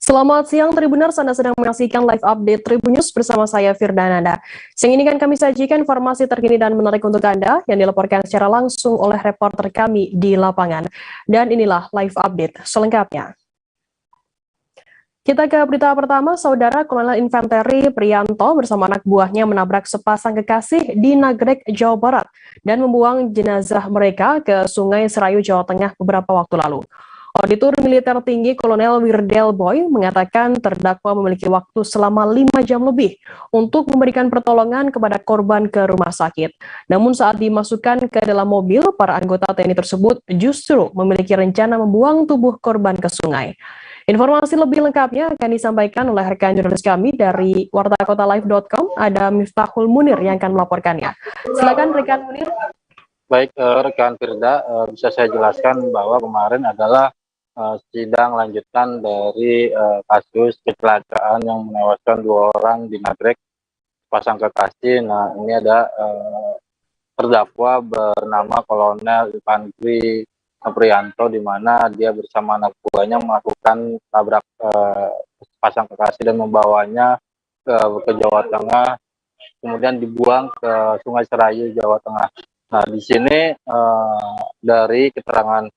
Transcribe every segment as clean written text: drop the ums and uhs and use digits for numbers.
Selamat siang Tribuners, Anda sedang menyaksikan live update Tribun News bersama saya Firdananda. Siang ini kan kami sajikan informasi terkini dan menarik untuk Anda yang dilaporkan secara langsung oleh reporter kami di lapangan. Dan inilah live update selengkapnya. Kita ke berita pertama, Saudara Kolonel Infanteri Prianto bersama anak buahnya menabrak sepasang kekasih di Nagrek, Jawa Barat dan membuang jenazah mereka ke Sungai Serayu, Jawa Tengah beberapa waktu lalu. Auditor Militer Tinggi Kolonel Wirdel Boy mengatakan terdakwa memiliki waktu selama 5 jam lebih untuk memberikan pertolongan kepada korban ke rumah sakit. Namun saat dimasukkan ke dalam mobil, para anggota TNI tersebut justru memiliki rencana membuang tubuh korban ke sungai. Informasi lebih lengkapnya akan disampaikan oleh rekan jurnalis kami dari wartakotalive.com, ada Miftahul Munir yang akan melaporkannya. Silakan rekan Munir. Baik, rekan Firda, bisa saya jelaskan bahwa kemarin adalah sidang lanjutan dari kasus kecelakaan yang menewaskan 2 orang di Nagrek, pasang kekasih. Nah, ini ada terdakwa bernama Kolonel Infanteri Prianto, di mana dia bersama anak buahnya melakukan tabrak pasang kekasih dan membawanya ke Jawa Tengah, kemudian dibuang ke Sungai Serayu, Jawa Tengah. Nah, di sini dari keterangan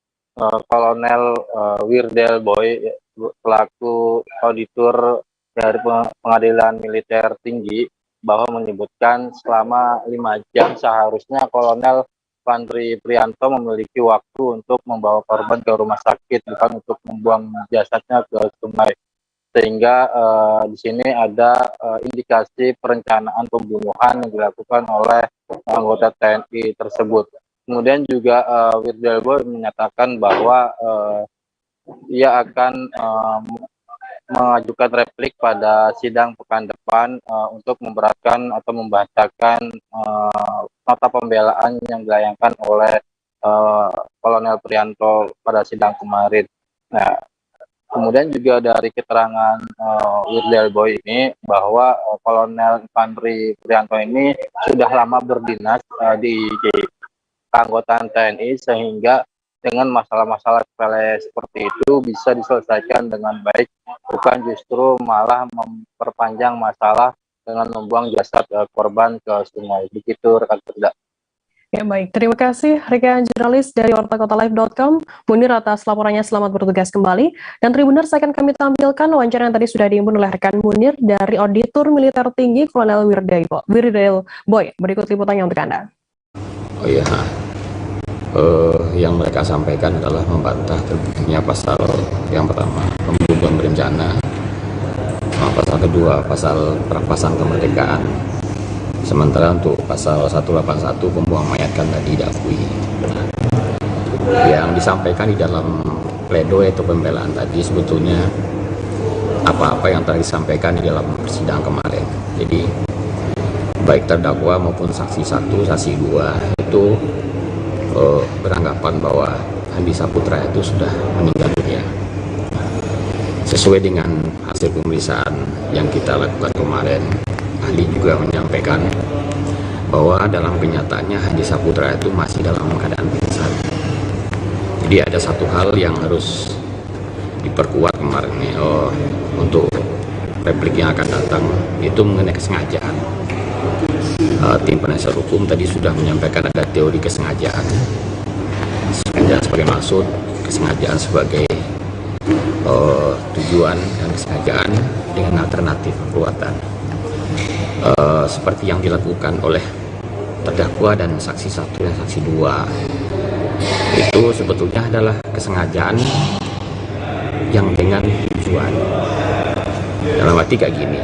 Kolonel Wirdel Boy selaku auditor dari Pengadilan Militer Tinggi bahwa menyebutkan selama 5 jam seharusnya Kolonel Infanteri Prianto memiliki waktu untuk membawa korban ke rumah sakit, bukan untuk membuang jasadnya ke sungai. Sehingga di sini ada indikasi perencanaan pembunuhan yang dilakukan oleh anggota TNI tersebut. Kemudian juga Wirdel Boy menyatakan bahwa ia akan mengajukan replik pada sidang pekan depan untuk memberatkan atau membacakan nota pembelaan yang dilayangkan oleh Kolonel Prianto pada sidang kemarin. Nah, kemudian juga dari keterangan Wirdel Boy ini bahwa Kolonel Infanteri Prianto ini sudah lama berdinas di keanggotaan TNI, sehingga dengan masalah-masalah sepele seperti itu bisa diselesaikan dengan baik, bukan justru malah memperpanjang masalah dengan membuang jasad korban ke sungai. Begitu rekan Firda. Ya baik, terima kasih rekan jurnalis dari wartakotalive.com, Munir atas laporannya. Selamat bertugas kembali. Dan Tribuners, akan kami tampilkan wawancara yang tadi sudah diimbun oleh rekan Munir dari Auditor Militer Tinggi Kolonel Wirdel Boy. Berikut liputannya untuk Anda. Oh iya, yang mereka sampaikan adalah membantah terbuktinya pasal yang pertama, pembunuhan berencana, pasal kedua, pasal perampasan kemerdekaan. Sementara untuk pasal 181 pembuang mayat kan tadi diakui. Nah, yang disampaikan di dalam pledoi atau pembelaan tadi sebetulnya apa-apa yang telah disampaikan di dalam persidangan kemarin. Jadi baik terdakwa maupun saksi 1, saksi 2 itu beranggapan bahwa Handi Saputra itu sudah meninggal dunia. Sesuai dengan hasil pemeriksaan yang kita lakukan kemarin, ahli juga menyampaikan bahwa dalam kenyataannya Handi Saputra itu masih dalam keadaan pingsan. Jadi ada satu hal yang harus diperkuat kemarin nih, untuk replik yang akan datang, itu mengenai kesengajaan. Tim penasihat hukum tadi sudah menyampaikan ada teori kesengajaan. Kesengajaan sebagai maksud, kesengajaan sebagai tujuan, dan kesengajaan dengan alternatif perbuatan. Seperti yang dilakukan oleh terdakwa dan saksi 1 dan saksi 2, itu sebetulnya adalah kesengajaan yang dengan tujuan. Dalam arti kayak gini,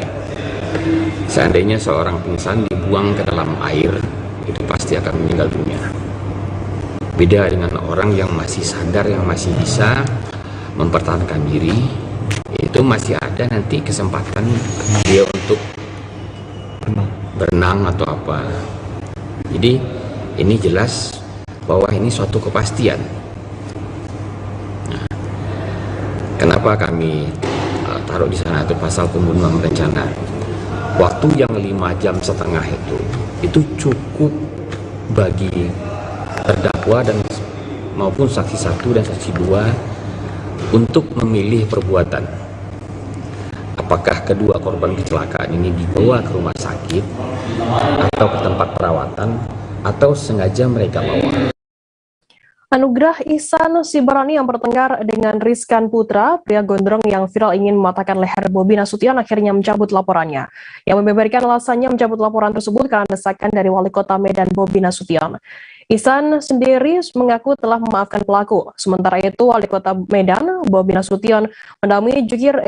seandainya seorang pingsan dibuang ke dalam air, itu pasti akan meninggal dunia. Beda dengan orang yang masih sadar, yang masih bisa mempertahankan diri, itu masih ada nanti kesempatan dia untuk berenang atau apa. Jadi ini jelas bahwa ini suatu kepastian. Nah, kenapa kami taruh di sana itu pasal pembunuhan berencana? Waktu yang 5,5 jam itu cukup bagi terdakwa dan maupun saksi 1 dan saksi 2 untuk memilih perbuatan. apakah kedua korban kecelakaan ini dibawa ke rumah sakit atau ke tempat perawatan atau sengaja mereka bawa. Anugrah Ihsan Sibarani yang bertengkar dengan Rizkan Putra, pria gondrong yang viral ingin mematahkan leher Bobi Nasution, akhirnya mencabut laporannya. Yang membeberkan alasannya mencabut laporan tersebut karena desakan dari Wali Kota Medan Bobi Nasution. Ihsan sendiri mengaku telah memaafkan pelaku. Sementara itu, Wali Kota Medan Bobi Nasution mendampingi jukir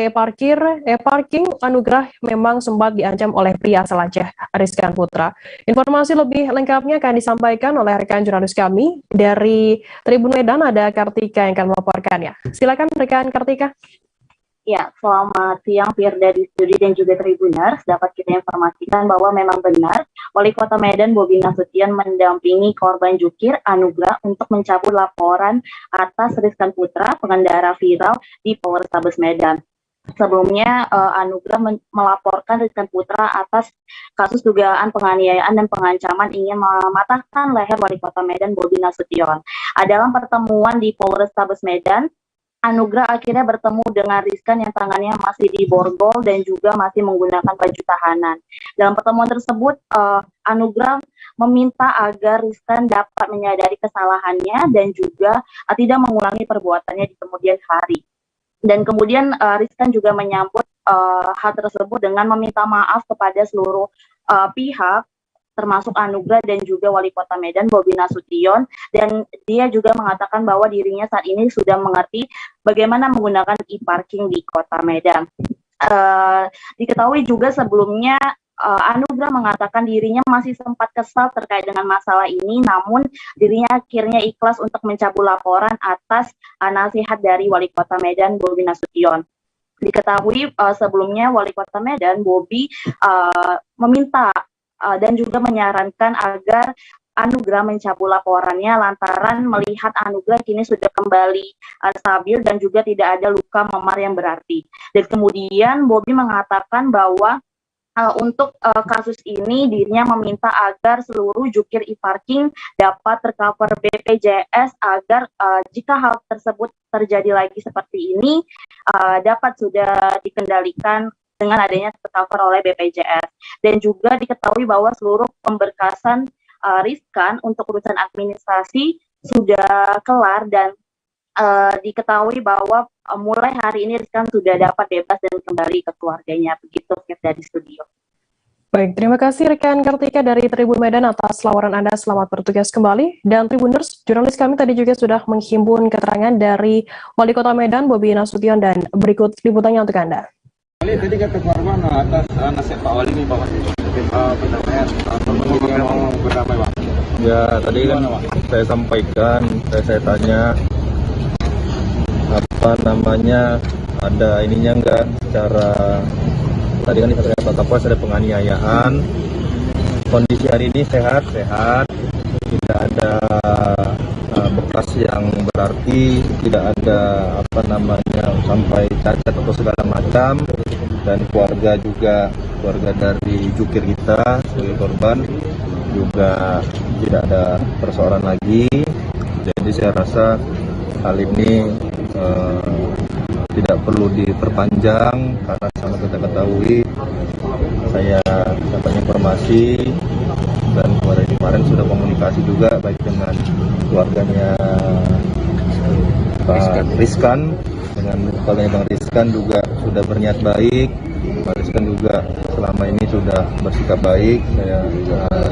parking Anugrah memang sempat diancam oleh pria asal Aceh, Rizkan Putra. Informasi lebih lengkapnya akan disampaikan oleh rekan jurnalis kami dari Tribun Medan, ada Kartika yang akan melaporkannya. Silakan rekan Kartika. Ya, selamat siang Firda di studi dan juga Tribuners. Dapat kita informasikan bahwa memang benar Wali Kota Medan Bobi Nasution mendampingi korban jukir Anugrah untuk mencabut laporan atas Rizkan Putra, pengendara viral di Polrestabes Medan. Sebelumnya Anugrah melaporkan Rizkan Putra atas kasus dugaan penganiayaan dan pengancaman ingin mematahkan leher Wali Kota Medan Bobi Nasution. Dalam pertemuan di Polrestabes Medan, Anugrah akhirnya bertemu dengan Rizkan yang tangannya masih diborgol dan juga masih menggunakan baju tahanan. Dalam pertemuan tersebut, Anugrah meminta agar Rizkan dapat menyadari kesalahannya dan juga tidak mengulangi perbuatannya di kemudian hari. Dan kemudian Rizkan juga menyambut hal tersebut dengan meminta maaf kepada seluruh pihak, termasuk Anugrah dan juga Wali Kota Medan Bobi Nasution, dan dia juga mengatakan bahwa dirinya saat ini sudah mengerti bagaimana menggunakan e-parking di Kota Medan. Diketahui juga sebelumnya Anugrah mengatakan dirinya masih sempat kesal terkait dengan masalah ini, namun dirinya akhirnya ikhlas untuk mencabut laporan atas nasihat dari Wali Kota Medan Bobi Nasution. Diketahui sebelumnya Wali Kota Medan Bobi meminta dan juga menyarankan agar Anugrah mencabut laporannya lantaran melihat Anugrah kini sudah kembali stabil dan juga tidak ada luka memar yang berarti. Dan kemudian Bobi mengatakan bahwa untuk kasus ini dirinya meminta agar seluruh jukir e-parking dapat tercover BPJS agar jika hal tersebut terjadi lagi seperti ini dapat sudah dikendalikan dengan adanya tercover oleh BPJS. Dan juga diketahui bahwa seluruh pemberkasan Rizkan untuk urusan administrasi sudah kelar dan diketahui bahwa mulai hari ini Rizkan sudah dapat bebas dan kembali ke keluarganya. Begitu dari studio. Baik, terima kasih rekan Kartika dari Tribun Medan atas laporan Anda. Selamat bertugas kembali. Dan Tribuners, jurnalis kami tadi juga sudah menghimpun keterangan dari Wali Kota Medan Bobi Nasution dan berikut liputannya untuk Anda. Tadi kata korban atas nasihat Pak Wali ini Pak mau berdamai Pak. Ya tadi kan saya sampaikan, saya tanya apa namanya ada ininya enggak secara tadi kan dikatakan Pak Kapolres ada penganiayaan. Kondisi hari ini sehat, tidak ada bekas yang berarti, tidak ada apa namanya sampai cacat atau segala macam, dan keluarga dari jukir kita sebagai korban juga tidak ada persoalan lagi. Jadi saya rasa hal ini tidak perlu diperpanjang karena sama kita ketahui, saya dapat informasi dan kemarin sudah komunikasi juga baik dengan keluarganya Pak Rizkan, dengan keluarganya Bang Rizkan juga sudah berniat baik. Pak Rizkan juga selama ini sudah bersikap baik. Saya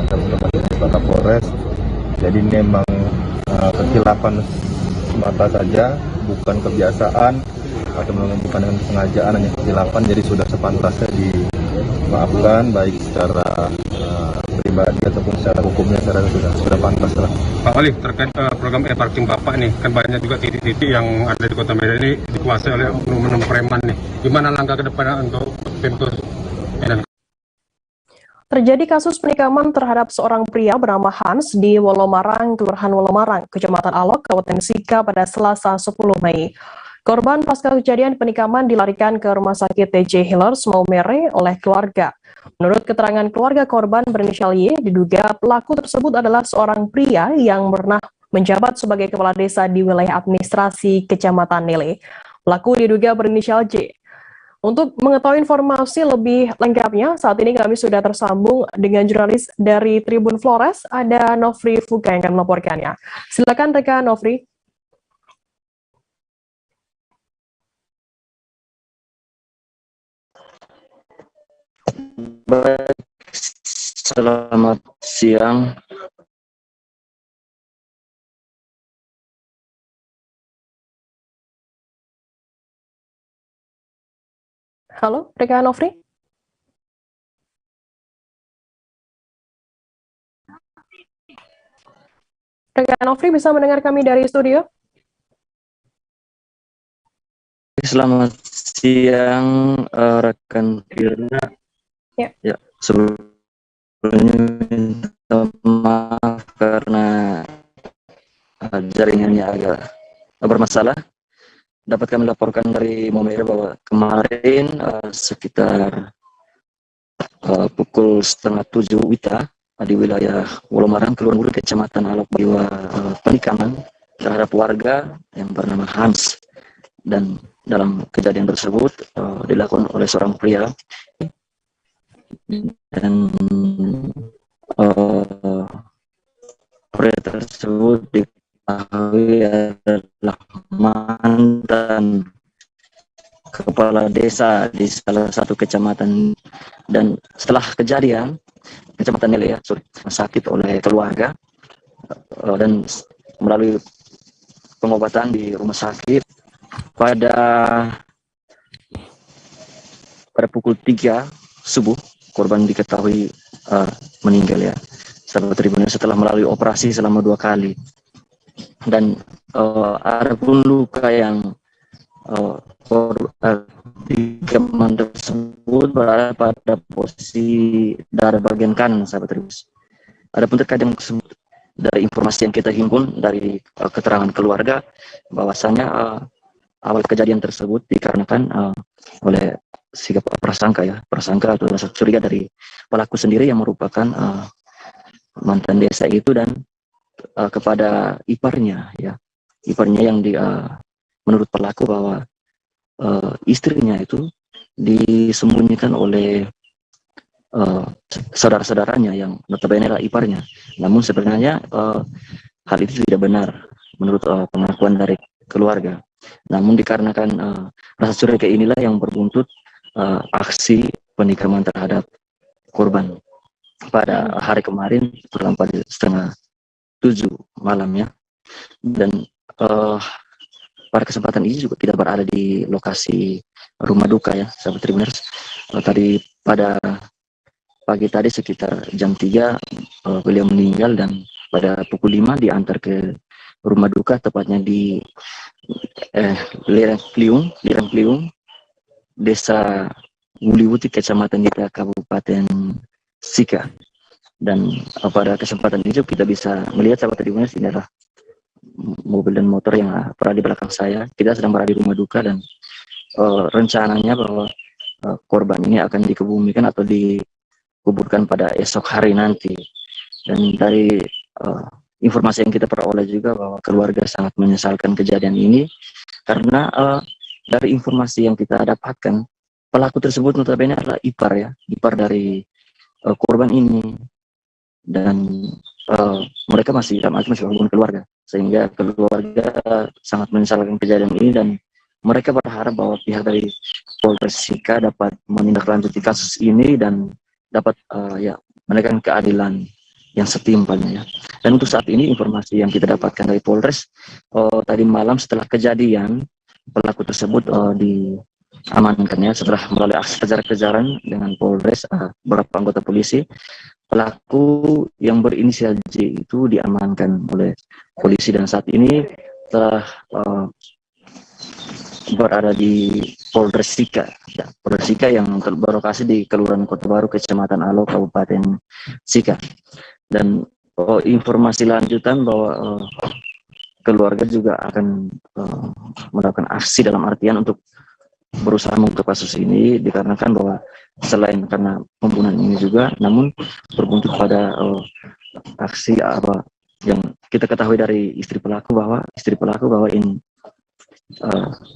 dapat dengan Pak Kapolres. Jadi ini memang kesilapan semata saja, bukan kebiasaan atau bukan dengan kesengajaan, hanya kesilapan. Jadi sudah sepantasnya dimaafkan baik secara pribadi ataupun secara hukumnya, saya rasa sudah pantas lah. Pak Wali, terkait program e-parking Bapak nih, kan banyak juga titik-titik yang ada di Kota Medan ini dikuasai oleh oknum preman nih. Gimana langkah ke depan untuk Pemkot Medan? Terjadi kasus penikaman terhadap seorang pria bernama Hans di Wolomarang, Kelurahan Wolomarang, Kecamatan Alok, Kabupaten Sika pada Selasa 10 Mei. Korban pasca kejadian penikaman dilarikan ke Rumah Sakit TJ Hillers Maumere oleh keluarga. Menurut keterangan keluarga korban berinisial Y, diduga pelaku tersebut adalah seorang pria yang pernah menjabat sebagai kepala desa di wilayah administrasi Kecamatan Nele. Pelaku diduga berinisial J. Untuk mengetahui informasi lebih lengkapnya, saat ini kami sudah tersambung dengan jurnalis dari Tribun Flores, ada Nofri Fuga yang akan melaporkannya. Silakan rekan Nofri. Baik, selamat siang. Halo, rekan Nofri. Rekan Nofri bisa mendengar kami dari studio? Selamat siang, rekan Firna. Ya. Sebelumnya minta maaf karena jaringannya agak bermasalah. Dapat kami laporkan dari Momere bahwa kemarin sekitar pukul 6:30 WITA di wilayah Wolomarang, Kelurahan Kecamatan Alok Biwa, penikaman terhadap warga yang bernama Hans. Dan dalam kejadian tersebut dilakukan oleh seorang pria, dan pria tersebut diketahui adalah mantan kepala desa di salah satu kecamatan. Dan setelah kejadian, kecamatan Nele sakit oleh keluarga, dan melalui pengobatan di rumah sakit pada pukul 3 subuh korban diketahui meninggal, ya, sahabat Tribuners, setelah melalui operasi selama 2 kali. Dan ada pun luka yang teman tersebut berada pada posisi dada bagian kanan, sahabat Tribuners. Adapun terkait dengan dari informasi yang kita himpun dari keterangan keluarga, bahwasanya awal kejadian tersebut dikarenakan oleh sikap prasangka atau rasa curiga dari pelaku sendiri yang merupakan mantan desa itu, dan kepada iparnya yang menurut pelaku bahwa istrinya itu disembunyikan oleh saudara-saudaranya yang notabene adalah iparnya. Namun sebenarnya hal itu tidak benar menurut pengakuan dari keluarga. Namun dikarenakan rasa curiga inilah yang berbuntut aksi penikaman terhadap korban pada hari kemarin, kurang pada 6:30 malam, ya. Dan pada kesempatan ini juga kita berada di lokasi rumah duka, ya, sahabat Tribuners. Tadi pada pagi tadi sekitar jam 3 beliau meninggal, dan pada pukul 5 diantar ke rumah duka, tepatnya di Lereng Kliung, Desa Wuliwuti, Kecamatan Nita, Kabupaten Sika. Dan pada kesempatan itu kita bisa melihat, sahabat Tribuners, ini adalah mobil dan motor yang berada di belakang saya. Kita sedang berada di rumah duka, dan rencananya bahwa korban ini akan dikebumikan atau dikuburkan pada esok hari nanti. Dan dari informasi yang kita peroleh juga bahwa keluarga sangat menyesalkan kejadian ini, karena dari informasi yang kita dapatkan, pelaku tersebut notabene adalah ipar dari korban ini, dan mereka masih hubungan keluarga, sehingga keluarga sangat menyesalkan kejadian ini, dan mereka berharap bahwa pihak dari Polres Sika dapat menindaklanjuti kasus ini dan dapat menegakkan keadilan yang setimpalnya, ya. Dan untuk saat ini informasi yang kita dapatkan dari Polres, tadi malam setelah kejadian pelaku tersebut diamankan, ya, setelah melalui aksi kejar-kejaran dengan Polres, beberapa anggota polisi. Pelaku yang berinisial J itu diamankan oleh polisi, dan saat ini telah berada di Polres Sika, ya, Polres Sika yang berlokasi di Kelurahan Kota Baru, Kecamatan Alo, Kabupaten Sika. Dan informasi lanjutan bahwa keluarga juga akan melakukan aksi dalam artian untuk berusaha mengungkap kasus ini, dikarenakan bahwa selain karena pembunuhan ini juga, namun berbuntut pada aksi yang kita ketahui dari istri pelaku bahwa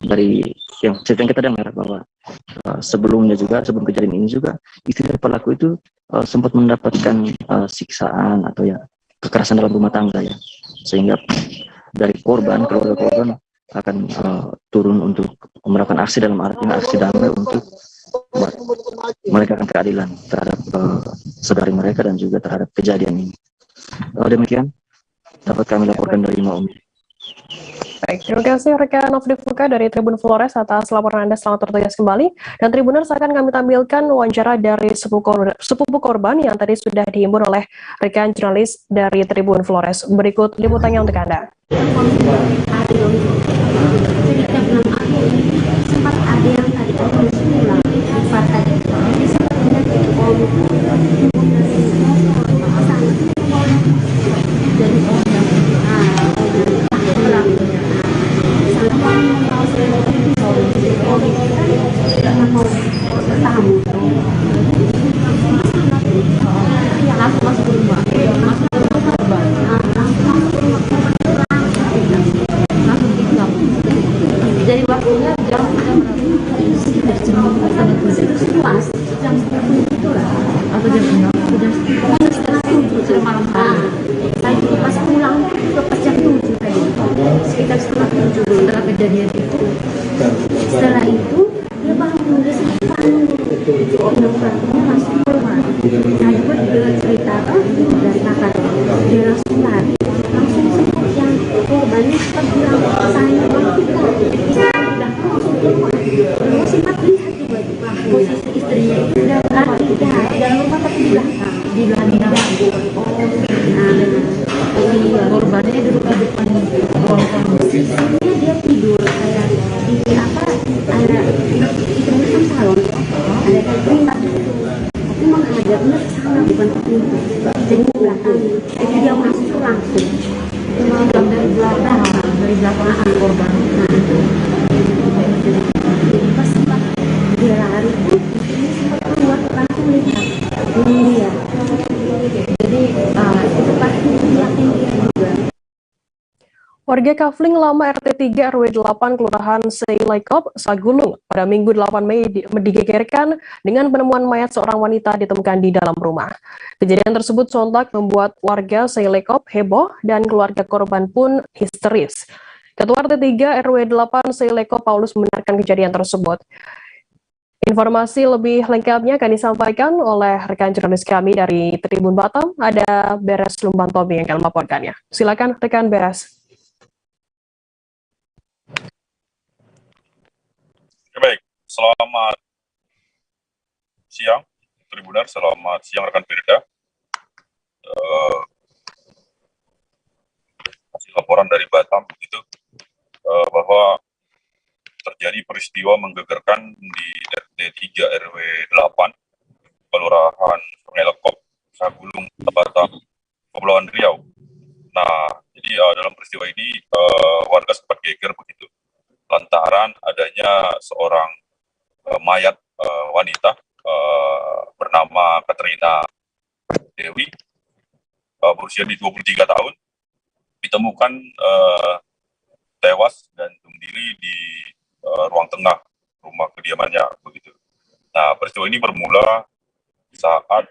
dari yang cerita yang kita dengar bahwa sebelumnya juga, sebelum kejadian ini juga, istri dari pelaku itu sempat mendapatkan siksaan atau ya kekerasan dalam rumah tangga ya, sehingga dari korban, keluarga korban akan turun untuk melakukan aksi, dalam artinya aksi damai untuk menegakkan keadilan terhadap saudari mereka dan juga terhadap kejadian ini. Demikian dapat kami laporkan dari Maumi. Baik, terima kasih rekan Nofri Fuka dari Tribun Flores atas laporan Anda. Selamat bertugas kembali. Dan Tribuners, akan kami tampilkan wawancara dari sepupu korban yang tadi sudah dihimpun oleh rekan jurnalis dari Tribun Flores. Berikut liputannya untuk Anda. Sempat ada yang tadi pulang, jadi waktunya jam jam 10 itu lah, atau jam 6 jam setengah 7 sudah malam hari. Saya pas pulang itu pas jam 7 tadi, sekitar setengah 7 setelah kejadian itu. Setelah itu dia bangun, dia sempat bangun dulu, langsung keluar. Saya pun dengar cerita dari kakak, dia langsung lari, langsung sempat yang korbannya sempat bilang saya lalu sempat lihat tiba-tiba posisi istrinya itu dalam rumah tapi di belakang dapur. Nah, korbannya duduk di depan ruang posisinya dia tidur kayak di ada istrinya kan salon, ada kayak perintah gitu, tapi menghadapnya ke sana bukan ke pintu, jadi di belakang. Jadi dia masuk langsung dari belakang korban. Jadi pas sempat dia lari pun ini sempat keluar langsung lihat ini dia. Jadi itu pasti yakin dia juga. Warga Kafling Lama RT 3 RW 8 Kelurahan Seilekop, Sagulung pada Minggu 8 Mei digegerkan dengan penemuan mayat seorang wanita ditemukan di dalam rumah. Kejadian tersebut sontak membuat warga Seilekop heboh dan keluarga korban pun histeris. Ketua RT 3 RW 8 Seilekop Paulus membenarkan kejadian tersebut. Informasi lebih lengkapnya akan disampaikan oleh rekan jurnalis kami dari Tribun Batam, ada Beres Lumbantobi yang akan melaporkannya. Silakan rekan Beres. Baik, selamat siang Tribuner, selamat siang rekan Firda. Hasil laporan dari Batam begitu bahwa terjadi peristiwa menggegerkan di RT 3 RW 8 Kelurahan Seilekop, Sagulung, Batam, Kepulauan Riau. Nah, jadi dalam peristiwa ini warga sempat geger begitu lantaran adanya seorang mayat wanita bernama Katrina Dewi, berusia di 23 tahun, ditemukan tewas dan gantung diri di ruang tengah rumah kediamannya begitu. Nah, peristiwa ini bermula saat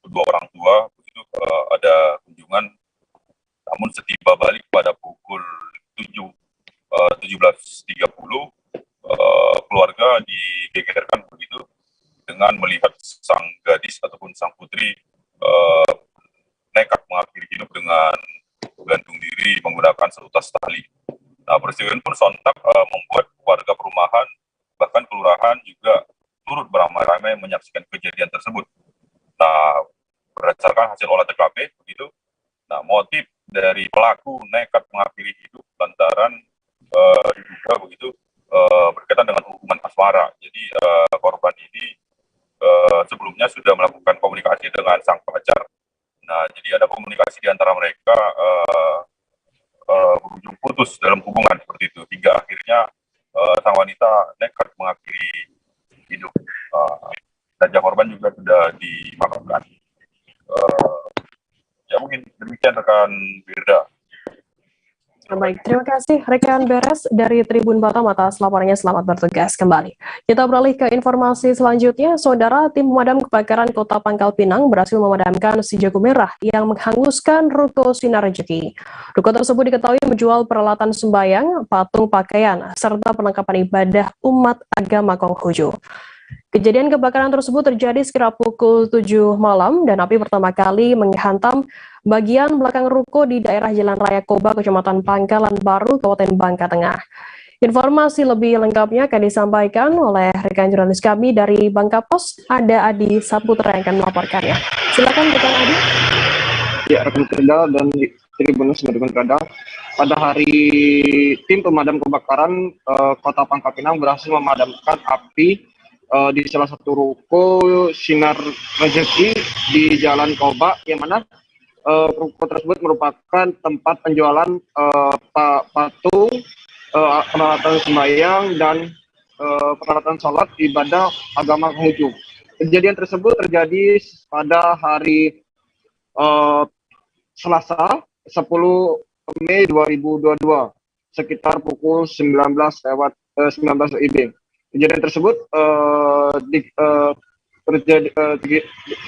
kedua orang tua begitu ada kunjungan, namun setiba balik pada pukul 17.30 keluarga digegerkan begitu dengan melihat sang gadis ataupun sang putri nekat mengakhiri hidup dengan gantung diri menggunakan seutas tali. Nah, peristiwa ini pun sontak membuat warga perumahan bahkan kelurahan juga turut beramai-ramai menyaksikan kejadian tersebut. Nah, berdasarkan hasil olah TKP begitu, nah motif dari pelaku nekat mengakhiri hidup lantaran juga begitu berkaitan dengan hubungan asmara. Jadi korban ini sebelumnya sudah melakukan komunikasi dengan sang pacar. Nah, jadi ada komunikasi di antara mereka berujung putus dalam hubungan seperti itu hingga akhirnya sang wanita nekat mengakhiri hidup. Jenazah korban juga sudah dimakamkan. Ya mungkin demikian rekan Firda. Baik, terima kasih rekan Beres dari Tribun Batam atas laporannya. Selamat bertugas kembali. Kita beralih ke informasi selanjutnya. Saudara, tim pemadam kebakaran Kota Pangkal Pinang berhasil memadamkan si jago merah yang menghanguskan ruko Sinar Rezeki. Ruko tersebut diketahui menjual peralatan sembayang, patung pakaian, serta perlengkapan ibadah umat agama Konghucu. Kejadian kebakaran tersebut terjadi sekitar pukul 7 malam dan api pertama kali menghantam bagian belakang ruko di daerah Jalan Raya Koba, Kecamatan Pangkalan Baru, Kabupaten Bangka Tengah. Informasi lebih lengkapnya akan disampaikan oleh rekan jurnalis kami dari Bangka Pos, ada Adi Saputra yang akan melaporkannya. Silakan rekan Adi. Ya, rekan Kerda dan Tribunus rekan Kerda. Pada hari tim pemadam kebakaran Kota Pangkal Pinang berhasil memadamkan api di salah satu ruko Sinar Rezeki di Jalan Koba, yang mana ruko tersebut merupakan tempat penjualan patung, peralatan sembahyang, dan peralatan sholat ibadah agama Konghucu. Kejadian tersebut terjadi pada hari Selasa 10 Mei 2022 sekitar pukul 19 WIB. Kejadian tersebut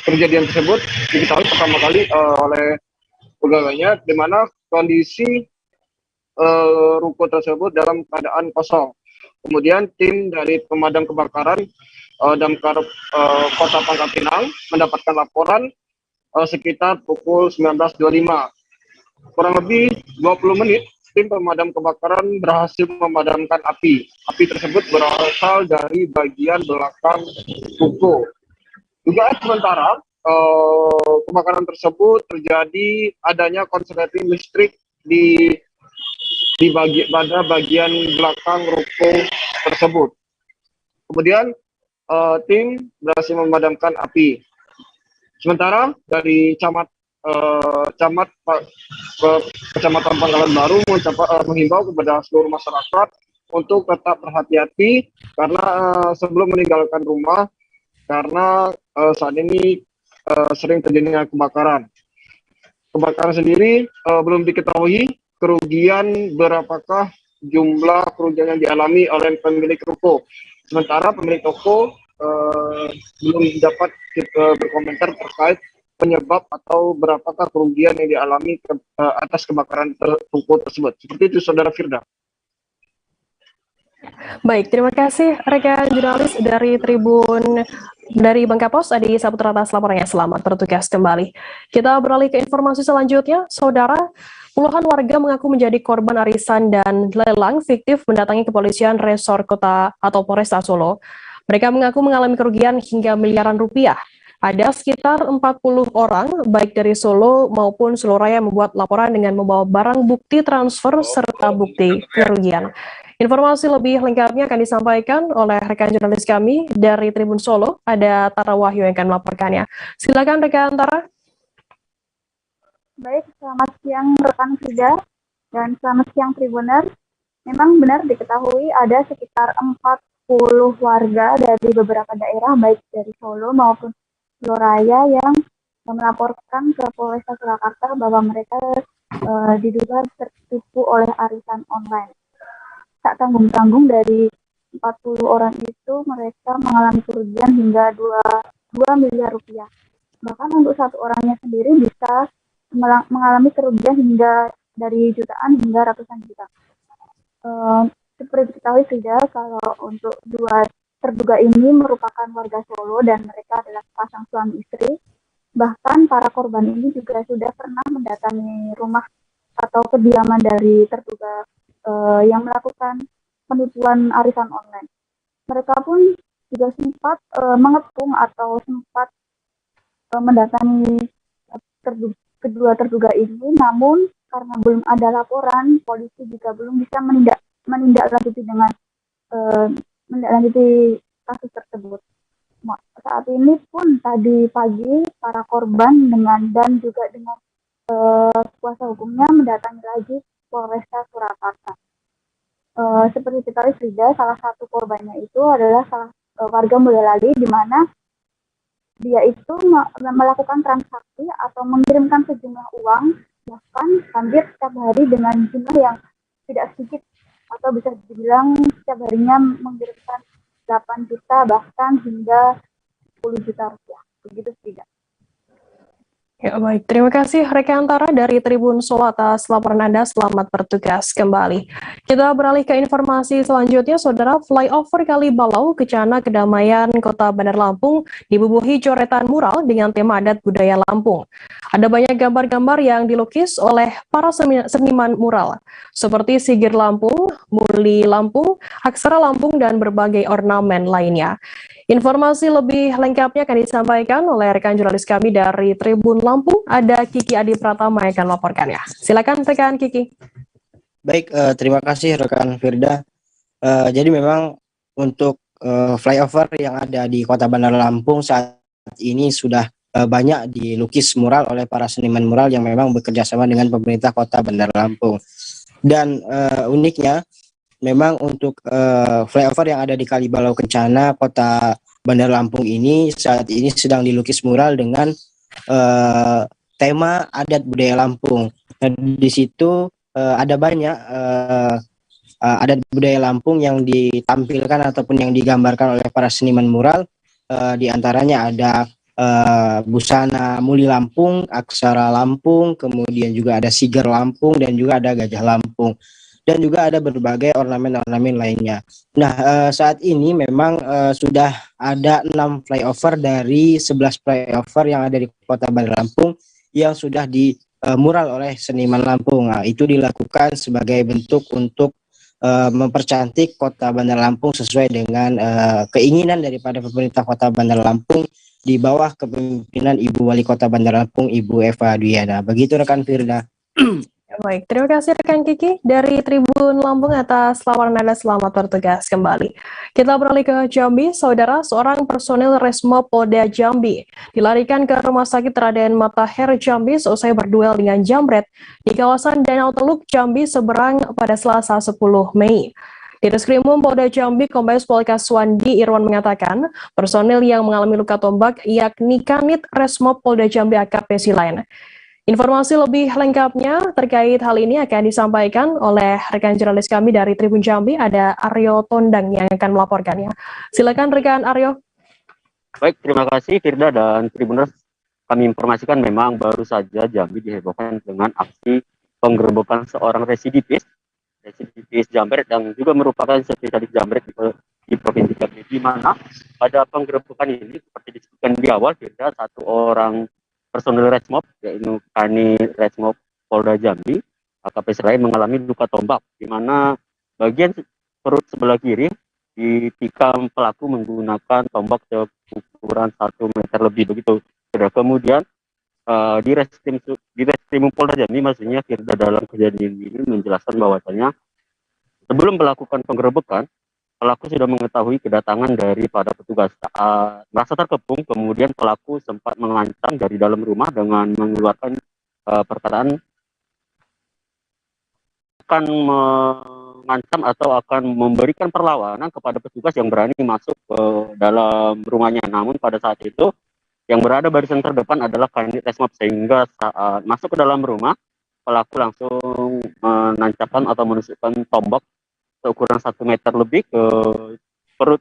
kejadian tersebut diketahui pertama kali oleh pegawainya, di mana kondisi ruko tersebut dalam keadaan kosong. Kemudian tim dari pemadam kebakaran damkar Kota Pangkal Pinang mendapatkan laporan sekitar pukul 19.25. Kurang lebih 20 menit tim pemadam kebakaran berhasil memadamkan api. Api tersebut berasal dari bagian belakang ruko. Dugaan sementara kebakaran tersebut terjadi adanya korsleting listrik pada bagian belakang ruko tersebut. Kemudian tim berhasil memadamkan api. Sementara dari Kecamatan Pangkalan Baru menghimbau kepada seluruh masyarakat untuk tetap berhati-hati karena sebelum meninggalkan rumah, karena saat ini sering terjadinya kebakaran. Kebakaran sendiri belum diketahui kerugian berapakah jumlah kerugian yang dialami oleh pemilik ruko. Sementara pemilik toko belum dapat berkomentar terkait penyebab atau berapakah kerugian yang dialami atas kebakaran ruko tersebut. Seperti itu, Saudara Firda. Baik, terima kasih rekan jurnalis dari Tribun dari Bangka Pos, Adi Saputra atas laporannya. Selamat bertugas kembali. Kita beralih ke informasi selanjutnya. Saudara, puluhan warga mengaku menjadi korban arisan dan lelang fiktif mendatangi kepolisian Resor Kota atau Polresta Solo. Mereka mengaku mengalami kerugian hingga miliaran rupiah. Ada sekitar 40 orang, baik dari Solo maupun Surabaya, membuat laporan dengan membawa barang bukti transfer serta bukti kerugian. Informasi lebih lengkapnya akan disampaikan oleh rekan jurnalis kami dari Tribun Solo, ada Tara Wahyu yang akan melaporkannya. Silakan rekan Tara. Baik, selamat siang rekan Frida dan selamat siang Tribuners. Memang benar diketahui ada sekitar 40 warga dari beberapa daerah, baik dari Solo maupun Surabaya, yang melaporkan ke Polresta Surakarta bahwa mereka diduga tertipu oleh arisan online. Tak tanggung-tanggung, dari 40 orang itu mereka mengalami kerugian hingga 2 miliar rupiah. Bahkan untuk satu orangnya sendiri bisa mengalami kerugian hingga dari jutaan hingga ratusan juta. Seperti diketahui Frida, kalau untuk dua terduga ini merupakan warga Solo dan mereka adalah pasang suami istri. Bahkan para korban ini juga sudah pernah mendatangi rumah atau kediaman dari terduga yang melakukan penipuan arisan online. Mereka pun juga sempat mengepung atau sempat mendatangi kedua terduga ini, namun karena belum ada laporan, polisi juga belum bisa menindaklanjuti dengan menindaklanjuti kasus tersebut. Saat ini pun tadi pagi para korban dan juga dengan kuasa hukumnya mendatangi lagi Polresta Surakarta. Seperti diketahui Frida, salah satu korbannya itu adalah warga Boyolali, di mana dia itu melakukan transaksi atau mengirimkan sejumlah uang bahkan hampir setiap hari dengan jumlah yang tidak sedikit, atau bisa dibilang setiap harinya mengirimkan 8 juta bahkan hingga 10 juta rupiah. Begitu tidak. Ya, baik. Terima kasih Rekantara dari Tribun Solo atas laporan Anda. Selamat bertugas kembali. Kita beralih ke informasi selanjutnya, Saudara. Flyover Kalibalau, Kecana Kedamaian, Kota Bandar Lampung dibubuhi coretan mural dengan tema adat budaya Lampung. Ada banyak gambar-gambar yang dilukis oleh para seniman mural, seperti Sigir Lampung, Muli Lampung, Aksara Lampung, dan berbagai ornamen lainnya. Informasi lebih lengkapnya akan disampaikan oleh rekan jurnalis kami dari Tribun Lampung. Ada Kiki Adi Pratama yang akan melaporkannya. Silakan rekan Kiki. Baik, terima kasih rekan Firda. Jadi memang untuk flyover yang ada di Kota Bandar Lampung saat ini sudah banyak dilukis mural oleh para seniman mural yang memang bekerja sama dengan pemerintah Kota Bandar Lampung. Dan uniknya, memang untuk flyover yang ada di Kalibalau Kencana, Kota Bandar Lampung ini saat ini sedang dilukis mural dengan tema adat budaya Lampung. Dan di situ ada banyak adat budaya Lampung yang ditampilkan ataupun yang digambarkan oleh para seniman mural. Di antaranya ada busana Muli Lampung, Aksara Lampung, kemudian juga ada Siger Lampung, dan juga ada Gajah Lampung. Dan juga ada berbagai ornamen-ornamen lainnya. Nah, saat ini memang sudah ada 6 flyover dari 11 flyover yang ada di Kota Bandar Lampung yang sudah mural oleh seniman Lampung. Nah, itu dilakukan sebagai bentuk untuk mempercantik Kota Bandar Lampung sesuai dengan keinginan daripada pemerintah Kota Bandar Lampung di bawah kepemimpinan Ibu Wali Kota Bandar Lampung, Ibu Eva Duyana. Begitu rekan Firda. Baik, terima kasih rekan Kiki dari Tribun Lampung atas laporan Anda. Selamat bertugas kembali. Kita beralih ke Jambi, Saudara. Seorang personil Resmob Polda Jambi dilarikan ke Rumah Sakit Raden Matahir Jambi seusai berduel dengan jambret di kawasan Danau Teluk Jambi seberang pada Selasa 10 Mei. Di Reskrimum Polda Jambi, Kombes Pol Kaswandi Irwan mengatakan personil yang mengalami luka tombak yakni Kanit Resmob Polda Jambi AKP Silain. Informasi lebih lengkapnya terkait hal ini akan disampaikan oleh rekan jurnalis kami dari Tribun Jambi, ada Aryo Tondang yang akan melaporkannya. Silakan rekan Aryo. Baik, terima kasih Firda dan Tribuners. Kami informasikan memang baru saja Jambi dihebohkan dengan aksi penggerebekan seorang residivis jambret yang juga merupakan spesialis jambret di Provinsi Jambi, di mana pada penggerebekan ini seperti disebutkan di awal, Firda, satu orang personil Resmob, yaitu Kanit Resmob Polda Jambi, AKP Selain mengalami luka tombak, di mana bagian perut sebelah kiri ditikam pelaku menggunakan tombak seukuran 1 meter lebih begitu. Kemudian di Reskrim Polda Jambi, maksudnya Firda, dalam kejadian ini menjelaskan bahwasanya sebelum melakukan penggerebekan, pelaku sudah mengetahui kedatangan daripada petugas. Merasa terkepung, kemudian pelaku sempat mengancam dari dalam rumah dengan mengeluarkan perkataan akan mengancam atau akan memberikan perlawanan kepada petugas yang berani masuk ke dalam rumahnya. Namun pada saat itu yang berada barisan terdepan adalah Kanit Resmob, sehingga saat masuk ke dalam rumah, pelaku langsung menancapkan atau menusukkan tombak seukuran 1 meter lebih ke perut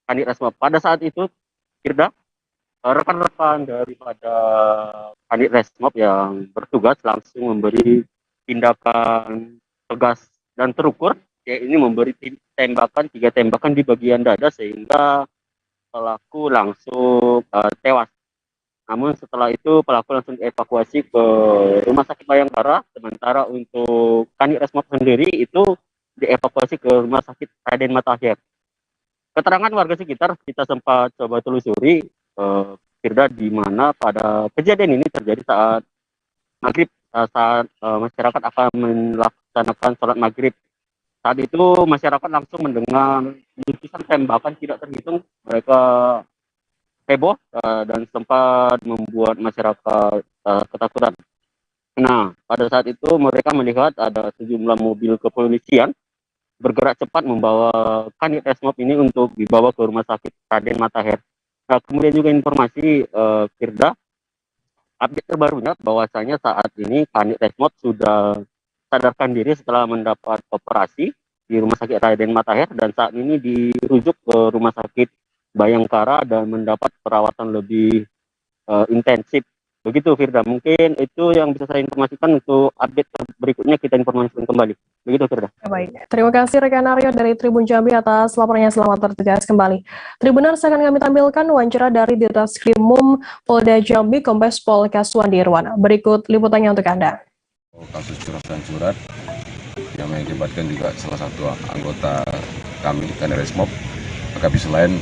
Kanit Resmob. Pada saat itu, Firda, rekan-rekan daripada Kanit Resmob yang bertugas langsung memberi tindakan tegas dan terukur, yaitu memberi 3 tembakan di bagian dada sehingga pelaku langsung tewas. Namun setelah itu pelaku langsung dievakuasi ke Rumah Sakit Bayangkara, sementara untuk Kanit Resmob sendiri itu dievakuasi ke Rumah Sakit Raden Matahir. Keterangan warga sekitar kita sempat coba telusuri, Firda, di mana pada kejadian ini terjadi saat maghrib, saat masyarakat akan melaksanakan sholat maghrib. Saat itu masyarakat langsung mendengar letusan tembakan tidak terhitung. Mereka heboh dan sempat membuat masyarakat ketakutan. Nah, pada saat itu mereka melihat ada sejumlah mobil kepolisian bergerak cepat membawa Kanit Resmob ini untuk dibawa ke Rumah Sakit Raden Matahir. Nah, kemudian juga informasi Firda, update terbarunya bahwasanya saat ini Kanit Resmob sudah sadarkan diri setelah mendapat operasi di Rumah Sakit Raden Matahir dan saat ini dirujuk ke Rumah Sakit Bayangkara dan mendapat perawatan lebih intensif. Begitu Firda, mungkin itu yang bisa saya informasikan. Untuk update berikutnya kita informasikan kembali. Begitu Firda. Baik, terima kasih rekan Aryo dari Tribun Jambi atas laporannya. Selamat bertugas kembali. Tribuners, akan kami tampilkan wawancara dari Ditreskrimum Polda Jambi Kombes Pol Kaswandi Irwan. Berikut liputannya untuk Anda. Kasus curas dan curat yang mengakibatkan juga salah satu anggota kami Kanit Resmob, akbp selain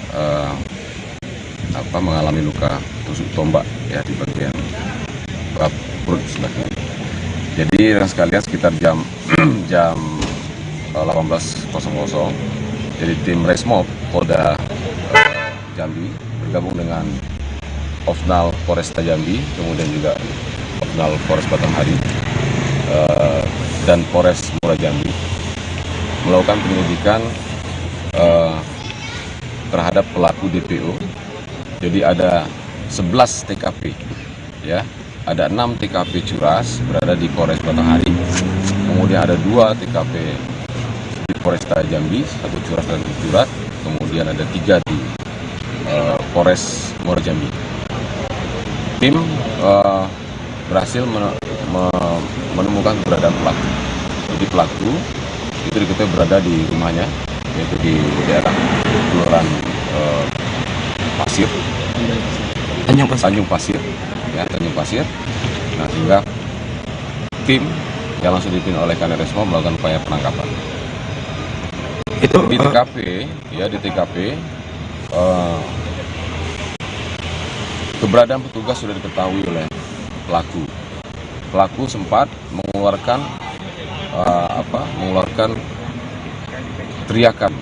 mengalami luka tusuk tombak ya di bagian perut sebelah kiri. Jadi rekan sekalian sekitar jam 18.00, jadi tim Resmob Polda Jambi bergabung dengan Ofnal Polresta Jambi, kemudian juga Ofnal Polres Batanghari dan Polres Muara Jambi melakukan penyelidikan terhadap pelaku DPO. Jadi ada 11 TKP, ya, ada 6 TKP curas berada di Polres Batanghari, kemudian ada 2 TKP di Polresta Jambi, 1 curas dan 1 curat, kemudian ada 3 di Polres Muara Jambi. Tim berhasil menemukan keberadaan pelaku. Jadi pelaku itu diketahui berada di rumahnya, yaitu di daerah Kelurahan Pasir, Tanjung Pasir, ya, Tanjung Pasir. Nah, sehingga tim yang langsung dipimpin oleh Kanit Resmob melakukan upaya penangkapan. Itu di TKP, ya, di TKP keberadaan petugas sudah diketahui oleh pelaku. Pelaku sempat mengeluarkan teriakan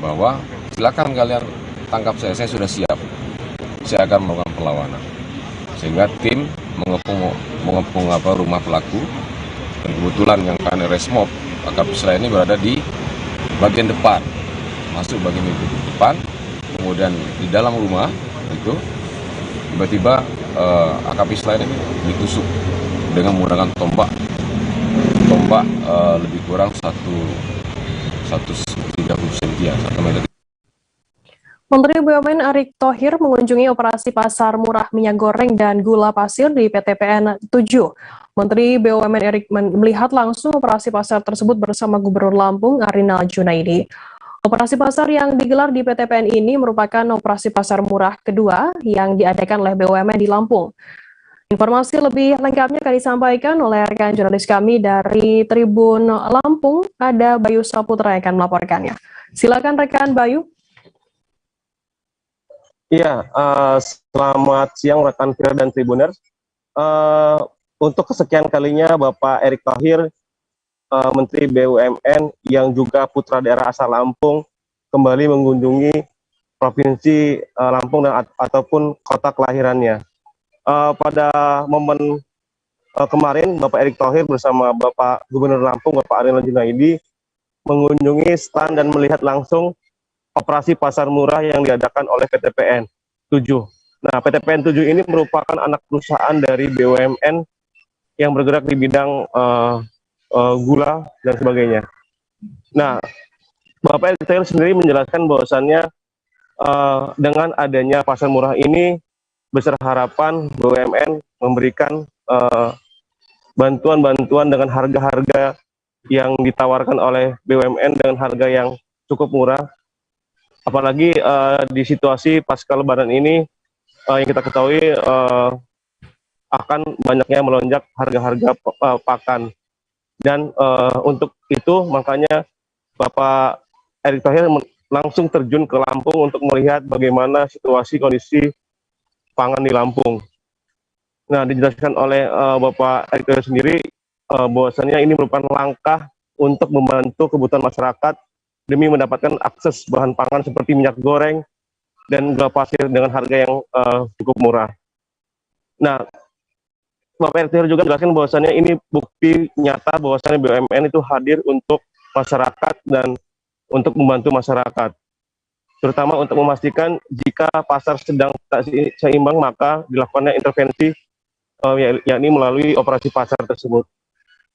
bahwa silakan kalian tangkap saya sudah siap, saya akan melakukan perlawanan. Sehingga tim mengepung rumah pelaku, dan kebetulan yang Kanit Resmob akbp selain ini berada di bagian depan, masuk bagian depan, kemudian di dalam rumah itu tiba-tiba akbp selain ini ditusuk dengan menggunakan tombak lebih kurang 130 cm, 1 meter. Menteri BUMN Erick Thohir mengunjungi operasi pasar murah minyak goreng dan gula pasir di PTPN 7. Menteri BUMN Erick melihat langsung operasi pasar tersebut bersama Gubernur Lampung Arinal Junaidi. Operasi pasar yang digelar di PTPN ini merupakan operasi pasar murah kedua yang diadakan oleh BUMN di Lampung. Informasi lebih lengkapnya akan disampaikan oleh rekan jurnalis kami dari Tribun Lampung, ada Bayu Saputra yang akan melaporkannya. Silakan rekan Bayu. Iya, selamat siang rekan Firda dan Tribuners. Untuk kesekian kalinya Bapak Erick Thohir, Menteri BUMN yang juga putra daerah asal Lampung, kembali mengunjungi Provinsi Lampung ataupun kota kelahirannya. Pada momen kemarin, Bapak Erick Thohir bersama Bapak Gubernur Lampung, Bapak Arinal Junaidi, mengunjungi stand dan melihat langsung operasi pasar murah yang diadakan oleh PTPN 7. Nah, PTPN 7 ini merupakan anak perusahaan dari BUMN yang bergerak di bidang gula dan sebagainya. Nah, Bapak Erick Thohir sendiri menjelaskan bahwasannya dengan adanya pasar murah ini besar harapan BUMN memberikan bantuan-bantuan dengan harga-harga yang ditawarkan oleh BUMN dengan harga yang cukup murah. Apalagi di situasi pasca Lebaran ini yang kita ketahui akan banyaknya melonjak harga-harga pakan. Dan untuk itu makanya Bapak Erick Thohir langsung terjun ke Lampung untuk melihat bagaimana situasi kondisi pangan di Lampung. Nah, dijelaskan oleh Bapak Erick Thohir sendiri bahwasannya ini merupakan langkah untuk membantu kebutuhan masyarakat demi mendapatkan akses bahan pangan seperti minyak goreng dan gula pasir dengan harga yang cukup murah. Nah, Bapak Erick Thohir juga menjelaskan bahwasannya ini bukti nyata bahwasannya BUMN itu hadir untuk masyarakat dan untuk membantu masyarakat, terutama untuk memastikan jika pasar sedang tak seimbang maka dilakukannya intervensi yakni melalui operasi pasar tersebut.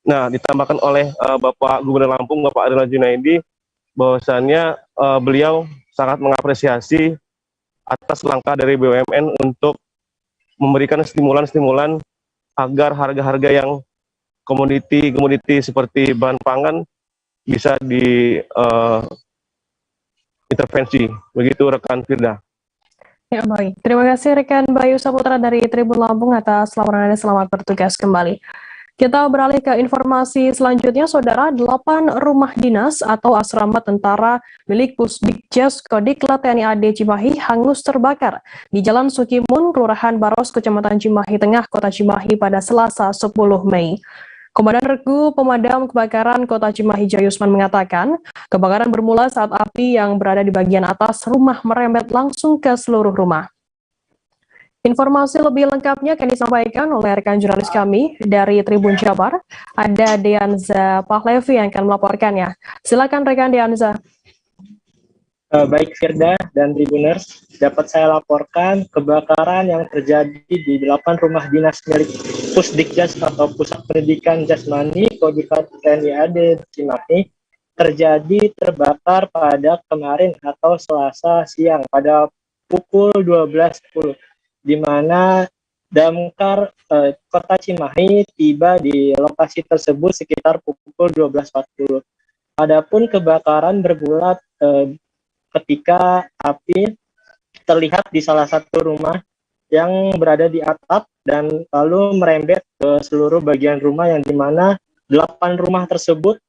Nah, ditambahkan oleh Bapak Gubernur Lampung, Bapak Adil Junaidi, bahwasannya beliau sangat mengapresiasi atas langkah dari BUMN untuk memberikan stimulan-stimulan agar harga-harga yang komoditi seperti bahan pangan bisa intervensi. Begitu rekan Firda. Ya, baik. Terima kasih rekan Bayu Saputra dari Tribun Lampung atas laporan Anda. Selamat bertugas kembali. Kita beralih ke informasi selanjutnya, Saudara. 8 rumah dinas atau asrama tentara milik Pusdikjas Kodiklat TNI AD Cimahi hangus terbakar di Jalan Sukimun, Kelurahan Baros, Kecamatan Cimahi Tengah, Kota Cimahi pada Selasa 10 Mei. Komandan Regu Pemadam Kebakaran Kota Cimahi Jayusman mengatakan, kebakaran bermula saat api yang berada di bagian atas rumah merembet langsung ke seluruh rumah. Informasi lebih lengkapnya akan disampaikan oleh rekan jurnalis kami dari Tribun Jabar. Ada Deanza Pahlevi yang akan melaporkannya. Silakan rekan Deanza. Baik Firda dan Tribuners, dapat saya laporkan kebakaran yang terjadi di 8 rumah dinas milik Pusdikjas atau Pusat Pendidikan Jasmani Kodiklat TNI AD Cimahi terjadi terbakar pada kemarin atau Selasa siang pada pukul 12.10. di mana damkar Kota Cimahi tiba di lokasi tersebut sekitar pukul 12.40. Adapun kebakaran bergulat ketika api terlihat di salah satu rumah yang berada di atap dan lalu merembet ke seluruh bagian rumah, yang dimana 8 rumah tersebut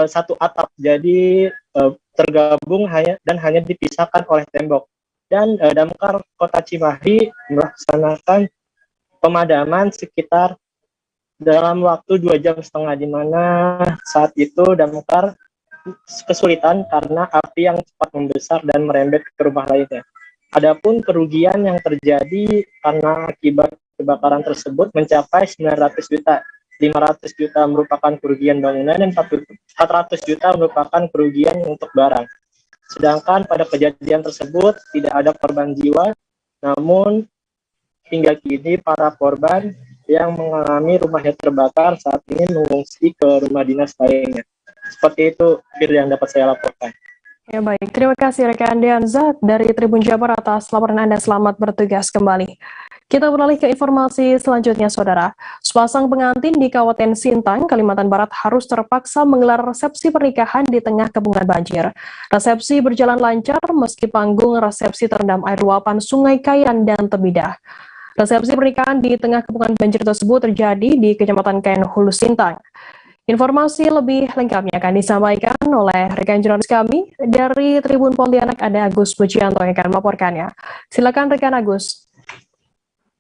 satu atap, jadi tergabung hanya dipisahkan oleh tembok. Dan damkar Kota Cimahi melaksanakan pemadaman sekitar dalam waktu 2,5 jam, di mana saat itu damkar kesulitan karena api yang cepat membesar dan merembet ke rumah lainnya. Adapun kerugian yang terjadi karena akibat kebakaran tersebut mencapai 900 juta. 500 juta merupakan kerugian bangunan dan 400 juta merupakan kerugian untuk barang. Sedangkan pada kejadian tersebut tidak ada korban jiwa, namun hingga kini para korban yang mengalami rumahnya terbakar saat ini mengungsi ke rumah dinas lainnya. Seperti itu, Fir, yang dapat saya laporkan. Ya, baik. Terima kasih rekan Deanza dari Tribun Jabar atas laporan Anda. Selamat bertugas kembali. Kita beralih ke informasi selanjutnya, Saudara. Sepasang pengantin di Kabupaten Sintang, Kalimantan Barat harus terpaksa menggelar resepsi pernikahan di tengah kepungan banjir. Resepsi berjalan lancar meski panggung resepsi terendam air luapan Sungai Kayan dan Tebidah. Resepsi pernikahan di tengah kepungan banjir tersebut terjadi di Kecamatan Kayan Hulu Sintang. Informasi lebih lengkapnya akan disampaikan oleh rekan jurnalis kami dari Tribun Pontianak, ada Agus Pujianto yang akan melaporkannya. Silakan rekan Agus.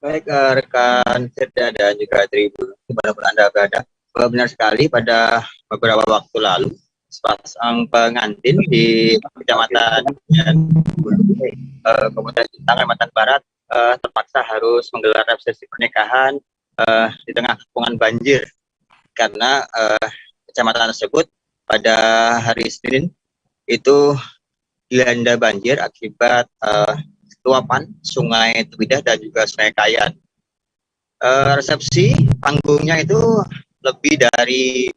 Baik, rekan Firda dan juga Tribun, dimanapun Anda berada, benar sekali pada beberapa waktu lalu, sepasang pengantin di Kecamatan Kabupaten Sintang, Kalimantan Barat, terpaksa harus menggelar resepsi pernikahan di tengah kepungan banjir, karena kecamatan tersebut pada hari Senin itu dilanda banjir akibat luapan Sungai Tebidah dan juga Sungai Kayan. Resepsi panggungnya itu lebih dari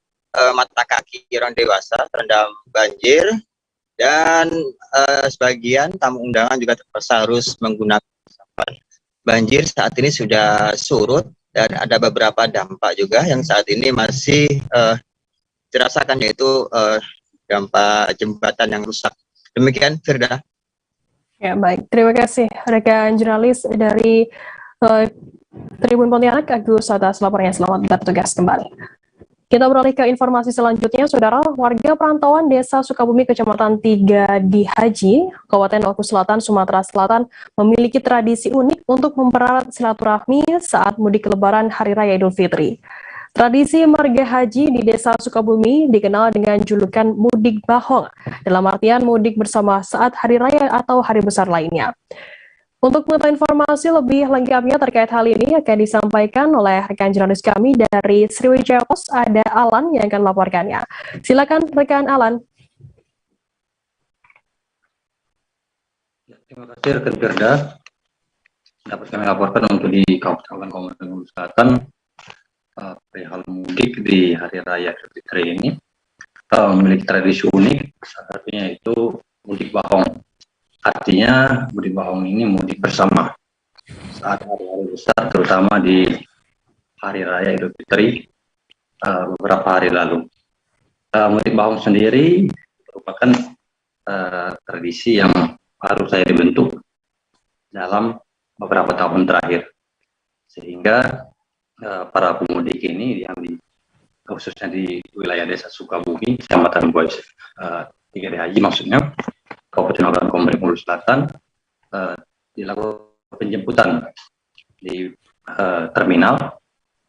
mata kaki orang dewasa terendam banjir, dan sebagian tamu undangan juga terpaksa harus menggunakan sampah. Banjir saat ini sudah surut dan ada beberapa dampak juga yang saat ini masih dirasakan, yaitu dampak jembatan yang rusak. Demikian, Firda. Ya, baik. Terima kasih rekan jurnalis dari Tribun Pontianak, Agus, atas laporannya. Selamat bertugas kembali. Kita beralih ke informasi selanjutnya, Saudara. Warga perantauan Desa Sukabumi, Kecamatan 3 di Haji, Kabupaten Maluku Selatan, Sumatera Selatan, memiliki tradisi unik untuk mempererat silaturahmi saat mudik Lebaran Hari Raya Idul Fitri. Tradisi marga haji di Desa Sukabumi dikenal dengan julukan mudik bahong, dalam artian mudik bersama saat hari raya atau hari besar lainnya. Untuk mengetahui informasi lebih lengkapnya terkait hal ini akan disampaikan oleh rekan jurnalis kami dari Sriwijaya Pos, ada Alan yang akan melaporkannya. Silakan rekan Alan. Terima kasih rekan Firda. dapat kami laporkan untuk di Kabupaten Komering Selatan, perihal mudik di Hari Raya Idul Fitri ini memiliki tradisi unik. Salah satunya itu mudik bahong. Artinya mudik bahong ini mudik bersama saat hari-hari besar, terutama di Hari Raya Idul Fitri beberapa hari lalu. Mudik bahong sendiri merupakan tradisi yang baru saya dibentuk dalam beberapa tahun terakhir, sehingga para pemudik ini yang khususnya di wilayah Desa Sukabumi, Kecamatan Buaya 3D Haji maksudnya, Kabupaten Komering Selatan, dilakukan penjemputan di terminal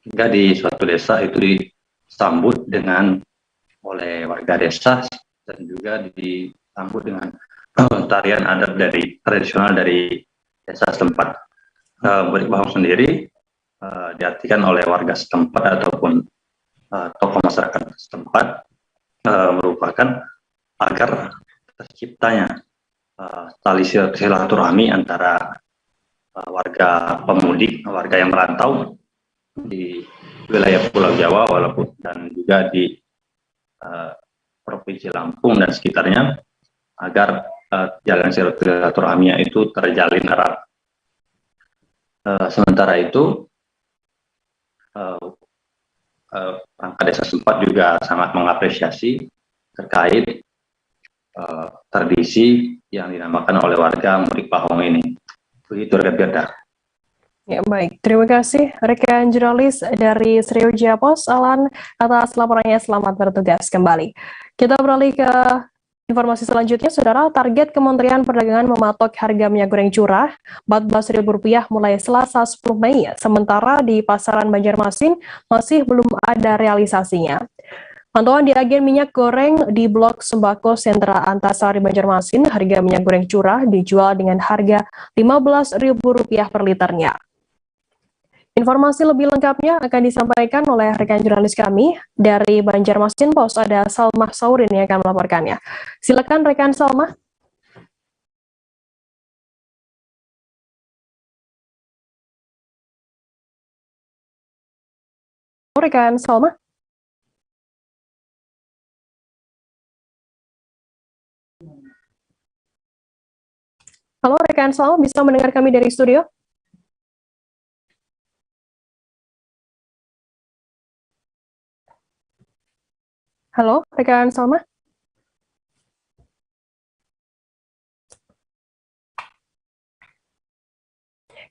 hingga di suatu desa itu disambut oleh warga desa dan juga disambut dengan tarian adat tradisional dari desa setempat. Mudik bahong sendiri diartikan oleh warga setempat ataupun tokoh masyarakat setempat merupakan agar terciptanya tali silaturahmi antara warga pemudik, warga yang merantau di wilayah Pulau Jawa walaupun dan juga di Provinsi Lampung dan sekitarnya, agar jalan silaturahminya itu terjalin erat. Sementara itu, perangkat desa setempat juga sangat mengapresiasi terkait tradisi yang dinamakan oleh warga mudik bahong ini. Begitu rekan Firda. Ya, baik. Terima kasih rekan jurnalis dari Sriwijaya Pos, Alan, atas laporannya. Selamat bertugas kembali. Kita beralih ke informasi selanjutnya, Saudara. Target Kementerian Perdagangan mematok harga minyak goreng curah Rp14.000 mulai Selasa 10 Mei, sementara di pasaran Banjarmasin masih belum ada realisasinya. Pantauan di agen minyak goreng di Blok Sembako Sentra Antasari Banjarmasin, harga minyak goreng curah dijual dengan harga Rp15.000 per liternya. Informasi lebih lengkapnya akan disampaikan oleh rekan jurnalis kami dari Banjarmasin Pos, ada Salma Saurin yang akan melaporkannya. Silakan rekan Salma. Rekan Salma. Halo rekan Salma, bisa mendengar kami dari studio? Halo, rekan Salma?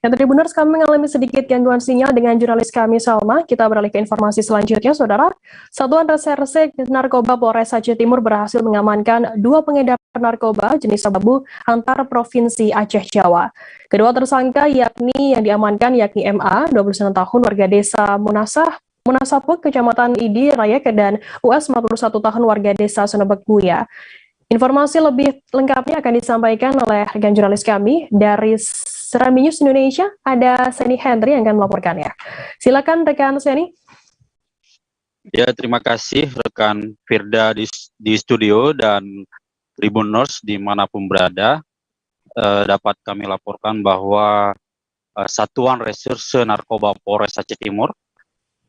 Yang Tribuners, kami mengalami sedikit gangguan sinyal dengan jurnalis kami Salma. Kita beralih ke informasi selanjutnya, Saudara. Satuan Reserse Narkoba Polres Aceh Timur berhasil mengamankan 2 pengedar narkoba jenis sabu antar provinsi Aceh Jawa. Kedua tersangka yang diamankan yakni MA, 29 tahun, warga desa Munasapuk, Kecamatan Idi Raya, dan US, 41 tahun, warga desa Sonebek Buya. Informasi lebih lengkapnya akan disampaikan oleh rekan jurnalis kami dari Serambi News Indonesia, ada Seni Henry yang akan melaporkannya. Silakan rekan Seni. Ya, terima kasih rekan Firda di studio dan Tribuners dimanapun berada. Dapat kami laporkan bahwa Satuan Reserse Narkoba Polres Aceh Timur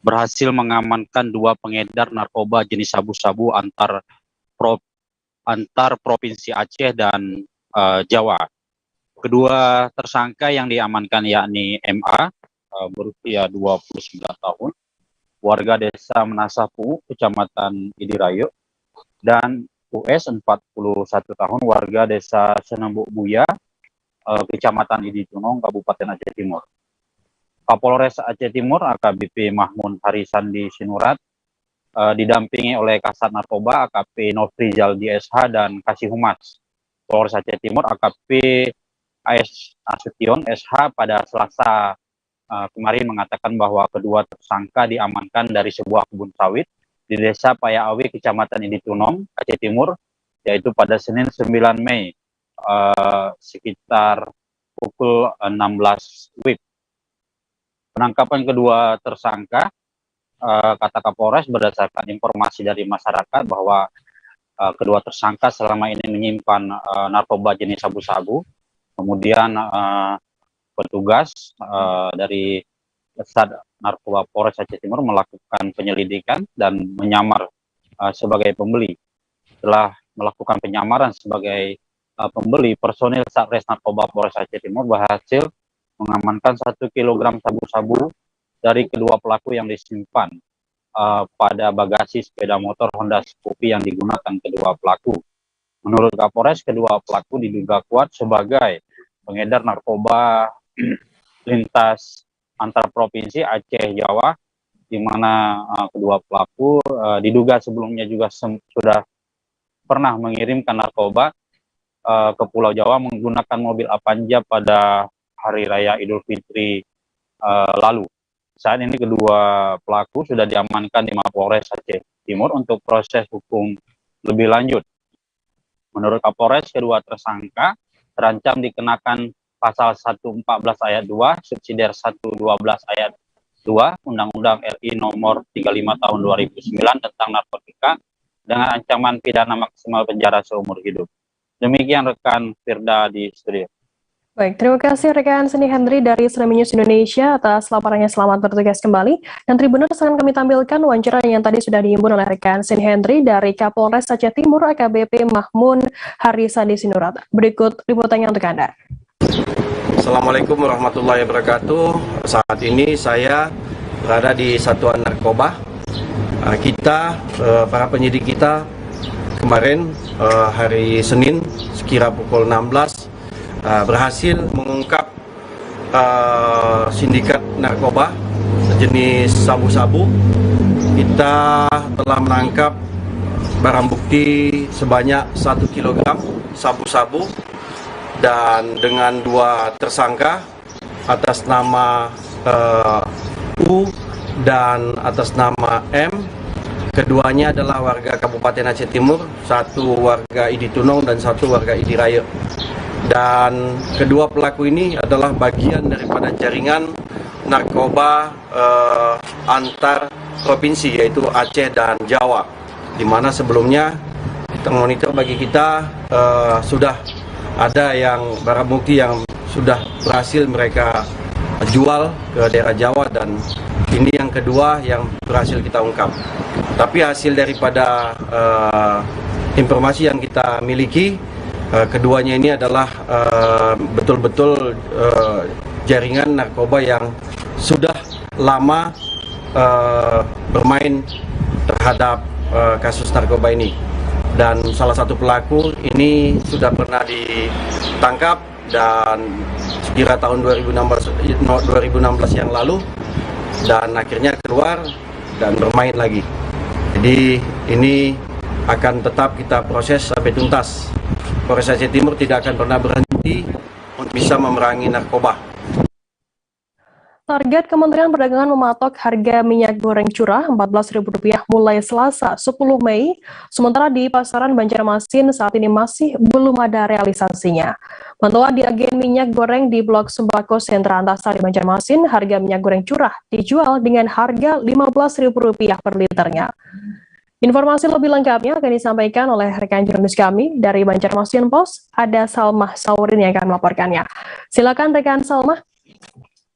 berhasil mengamankan 2 pengedar narkoba jenis sabu-sabu antar provinsi Aceh dan Jawa. Kedua tersangka yang diamankan yakni MA, berusia 29 tahun, warga desa Menasapu, Kecamatan Idirayu, dan US, 41 tahun, warga desa Senembuk Buya, Kecamatan Idi Tunong, Kabupaten Aceh Timur. Kapolres Aceh Timur AKBP Mahmud Harisandi Sinurat didampingi oleh Kasat Narkoba AKP Nofrizal DSH dan Kasih Humas Polres Aceh Timur AKP AS Asution SH pada Selasa kemarin mengatakan bahwa kedua tersangka diamankan dari sebuah kebun sawit di Desa Payaawi, Kecamatan Idi Tunong, Aceh Timur, yaitu pada Senin 9 Mei sekitar pukul 16 WIB. Penangkapan kedua tersangka, kata Kapolres, berdasarkan informasi dari masyarakat bahwa kedua tersangka selama ini menyimpan narkoba jenis sabu-sabu, kemudian petugas dari Sat Narkoba Polres Aceh Timur melakukan penyelidikan dan menyamar sebagai pembeli. Setelah melakukan penyamaran sebagai pembeli, personil Satres Narkoba Polres Aceh Timur berhasil mengamankan 1 kilogram sabu-sabu dari kedua pelaku yang disimpan pada bagasi sepeda motor Honda Scoopy yang digunakan kedua pelaku. Menurut Kapolres, kedua pelaku diduga kuat sebagai pengedar narkoba lintas antar provinsi Aceh Jawa, di mana kedua pelaku diduga sebelumnya juga sudah pernah mengirimkan narkoba ke Pulau Jawa menggunakan mobil Avanza pada Hari Raya Idul Fitri lalu. Saat ini kedua pelaku sudah diamankan di Mapolres Aceh Timur untuk proses hukum lebih lanjut. Menurut Kapolres, kedua tersangka terancam dikenakan pasal 114 ayat 2, subsidiar 112 ayat 2, Undang-Undang RI nomor 35 tahun 2009 tentang narkotika dengan ancaman pidana maksimal penjara seumur hidup. Demikian rekan Firda di studio. Baik, terima kasih rekan Seni Hendri dari Tsunami News Indonesia atas laporannya. Selamat bertugas kembali. Dan Tribuners akan kami tampilkan wawancara yang tadi sudah dihimpun oleh rekan Seni Hendri dari Kapolres Aceh Timur AKBP Mahmun Harisadi Sinurat. Berikut liputannya untuk Anda. Assalamualaikum warahmatullahi wabarakatuh. Saat ini saya berada di Satuan Narkoba. Kita, para penyidik kita kemarin hari Senin sekira pukul 16 berhasil mengungkap sindikat narkoba jenis sabu-sabu. Kita telah menangkap barang bukti sebanyak 1 kg sabu-sabu dan dengan 2 tersangka atas nama U dan atas nama M. Keduanya adalah warga Kabupaten Aceh Timur, satu warga Idi Tunong dan satu warga Idi Raya. Dan kedua pelaku ini adalah bagian daripada jaringan narkoba antar provinsi, yaitu Aceh dan Jawa, di mana sebelumnya kita monitor bagi kita sudah ada yang barang bukti yang sudah berhasil mereka jual ke daerah Jawa, dan ini yang kedua yang berhasil kita ungkap. Tapi hasil daripada informasi yang kita miliki, keduanya ini adalah betul-betul jaringan narkoba yang sudah lama bermain terhadap kasus narkoba ini. Dan salah satu pelaku ini sudah pernah ditangkap dan sekira tahun 2016 yang lalu, dan akhirnya keluar dan bermain lagi. Jadi ini akan tetap kita proses sampai tuntas. Polres Aceh Timur tidak akan pernah berhenti untuk bisa memerangi narkoba. Target Kementerian Perdagangan mematok harga minyak goreng curah Rp14.000 mulai Selasa 10 Mei, sementara di pasaran Banjarmasin saat ini masih belum ada realisasinya. Pantauan di agen minyak goreng di Blok Sembako Sentra Antasari Banjarmasin, harga minyak goreng curah dijual dengan harga Rp15.000 per liternya. Informasi lebih lengkapnya akan disampaikan oleh rekan jurnalis kami dari Banjarmasin Post, ada Salmah Saurin yang akan melaporkannya. Silakan rekan Salmah.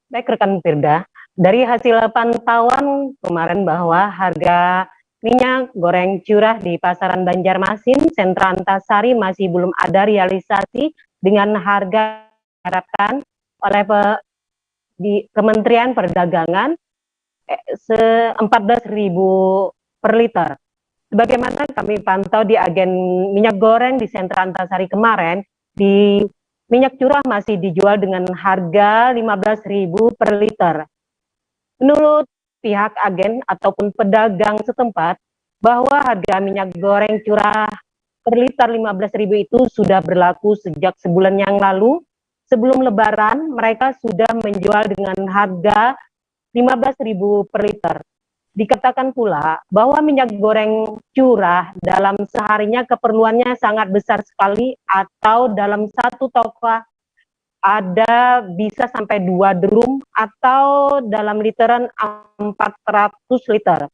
Baik rekan Firda, dari hasil pantauan kemarin bahwa harga minyak goreng curah di pasaran Banjarmasin, Sentra Antasari masih belum ada realisasi dengan harga diharapkan oleh di Kementerian Perdagangan 14.000 per liter. Sebagaimana kami pantau di agen minyak goreng di Sentra Antasari kemarin, di minyak curah masih dijual dengan harga Rp15.000 per liter. Menurut pihak agen ataupun pedagang setempat, bahwa harga minyak goreng curah per liter Rp15.000 itu sudah berlaku sejak sebulan yang lalu. Sebelum Lebaran, mereka sudah menjual dengan harga Rp15.000 per liter. Dikatakan pula bahwa minyak goreng curah dalam seharinya keperluannya sangat besar sekali, atau dalam satu toko ada bisa sampai 2 drum atau dalam literan 400 liter.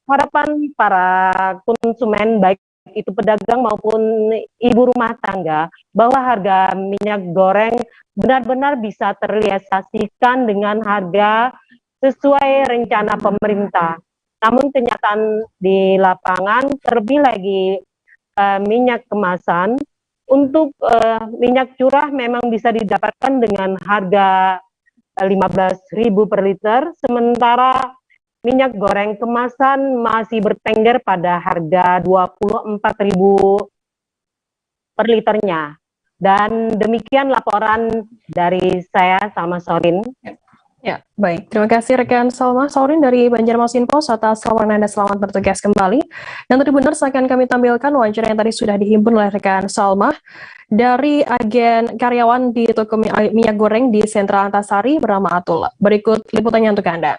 Harapan para konsumen baik itu pedagang maupun ibu rumah tangga bahwa harga minyak goreng benar-benar bisa terrealisasikan dengan harga sesuai rencana pemerintah. Namun kenyataan di lapangan, terlebih lagi minyak kemasan, untuk minyak curah memang bisa didapatkan dengan harga 15.000 per liter, sementara minyak goreng kemasan masih bertengger pada harga 24.000 per liternya. Dan demikian laporan dari saya sama Sorin. Ya, baik. Terima kasih rekan Salma Saurin dari Banjarmasin Pos atas laporan Anda. Selamat bertugas kembali. Dan Tribuners akan kami tampilkan wawancara yang tadi sudah dihimpun oleh rekan Salma dari agen karyawan di toko minyak goreng di Sentra Antasari bernama Atul. Berikut liputannya untuk Anda.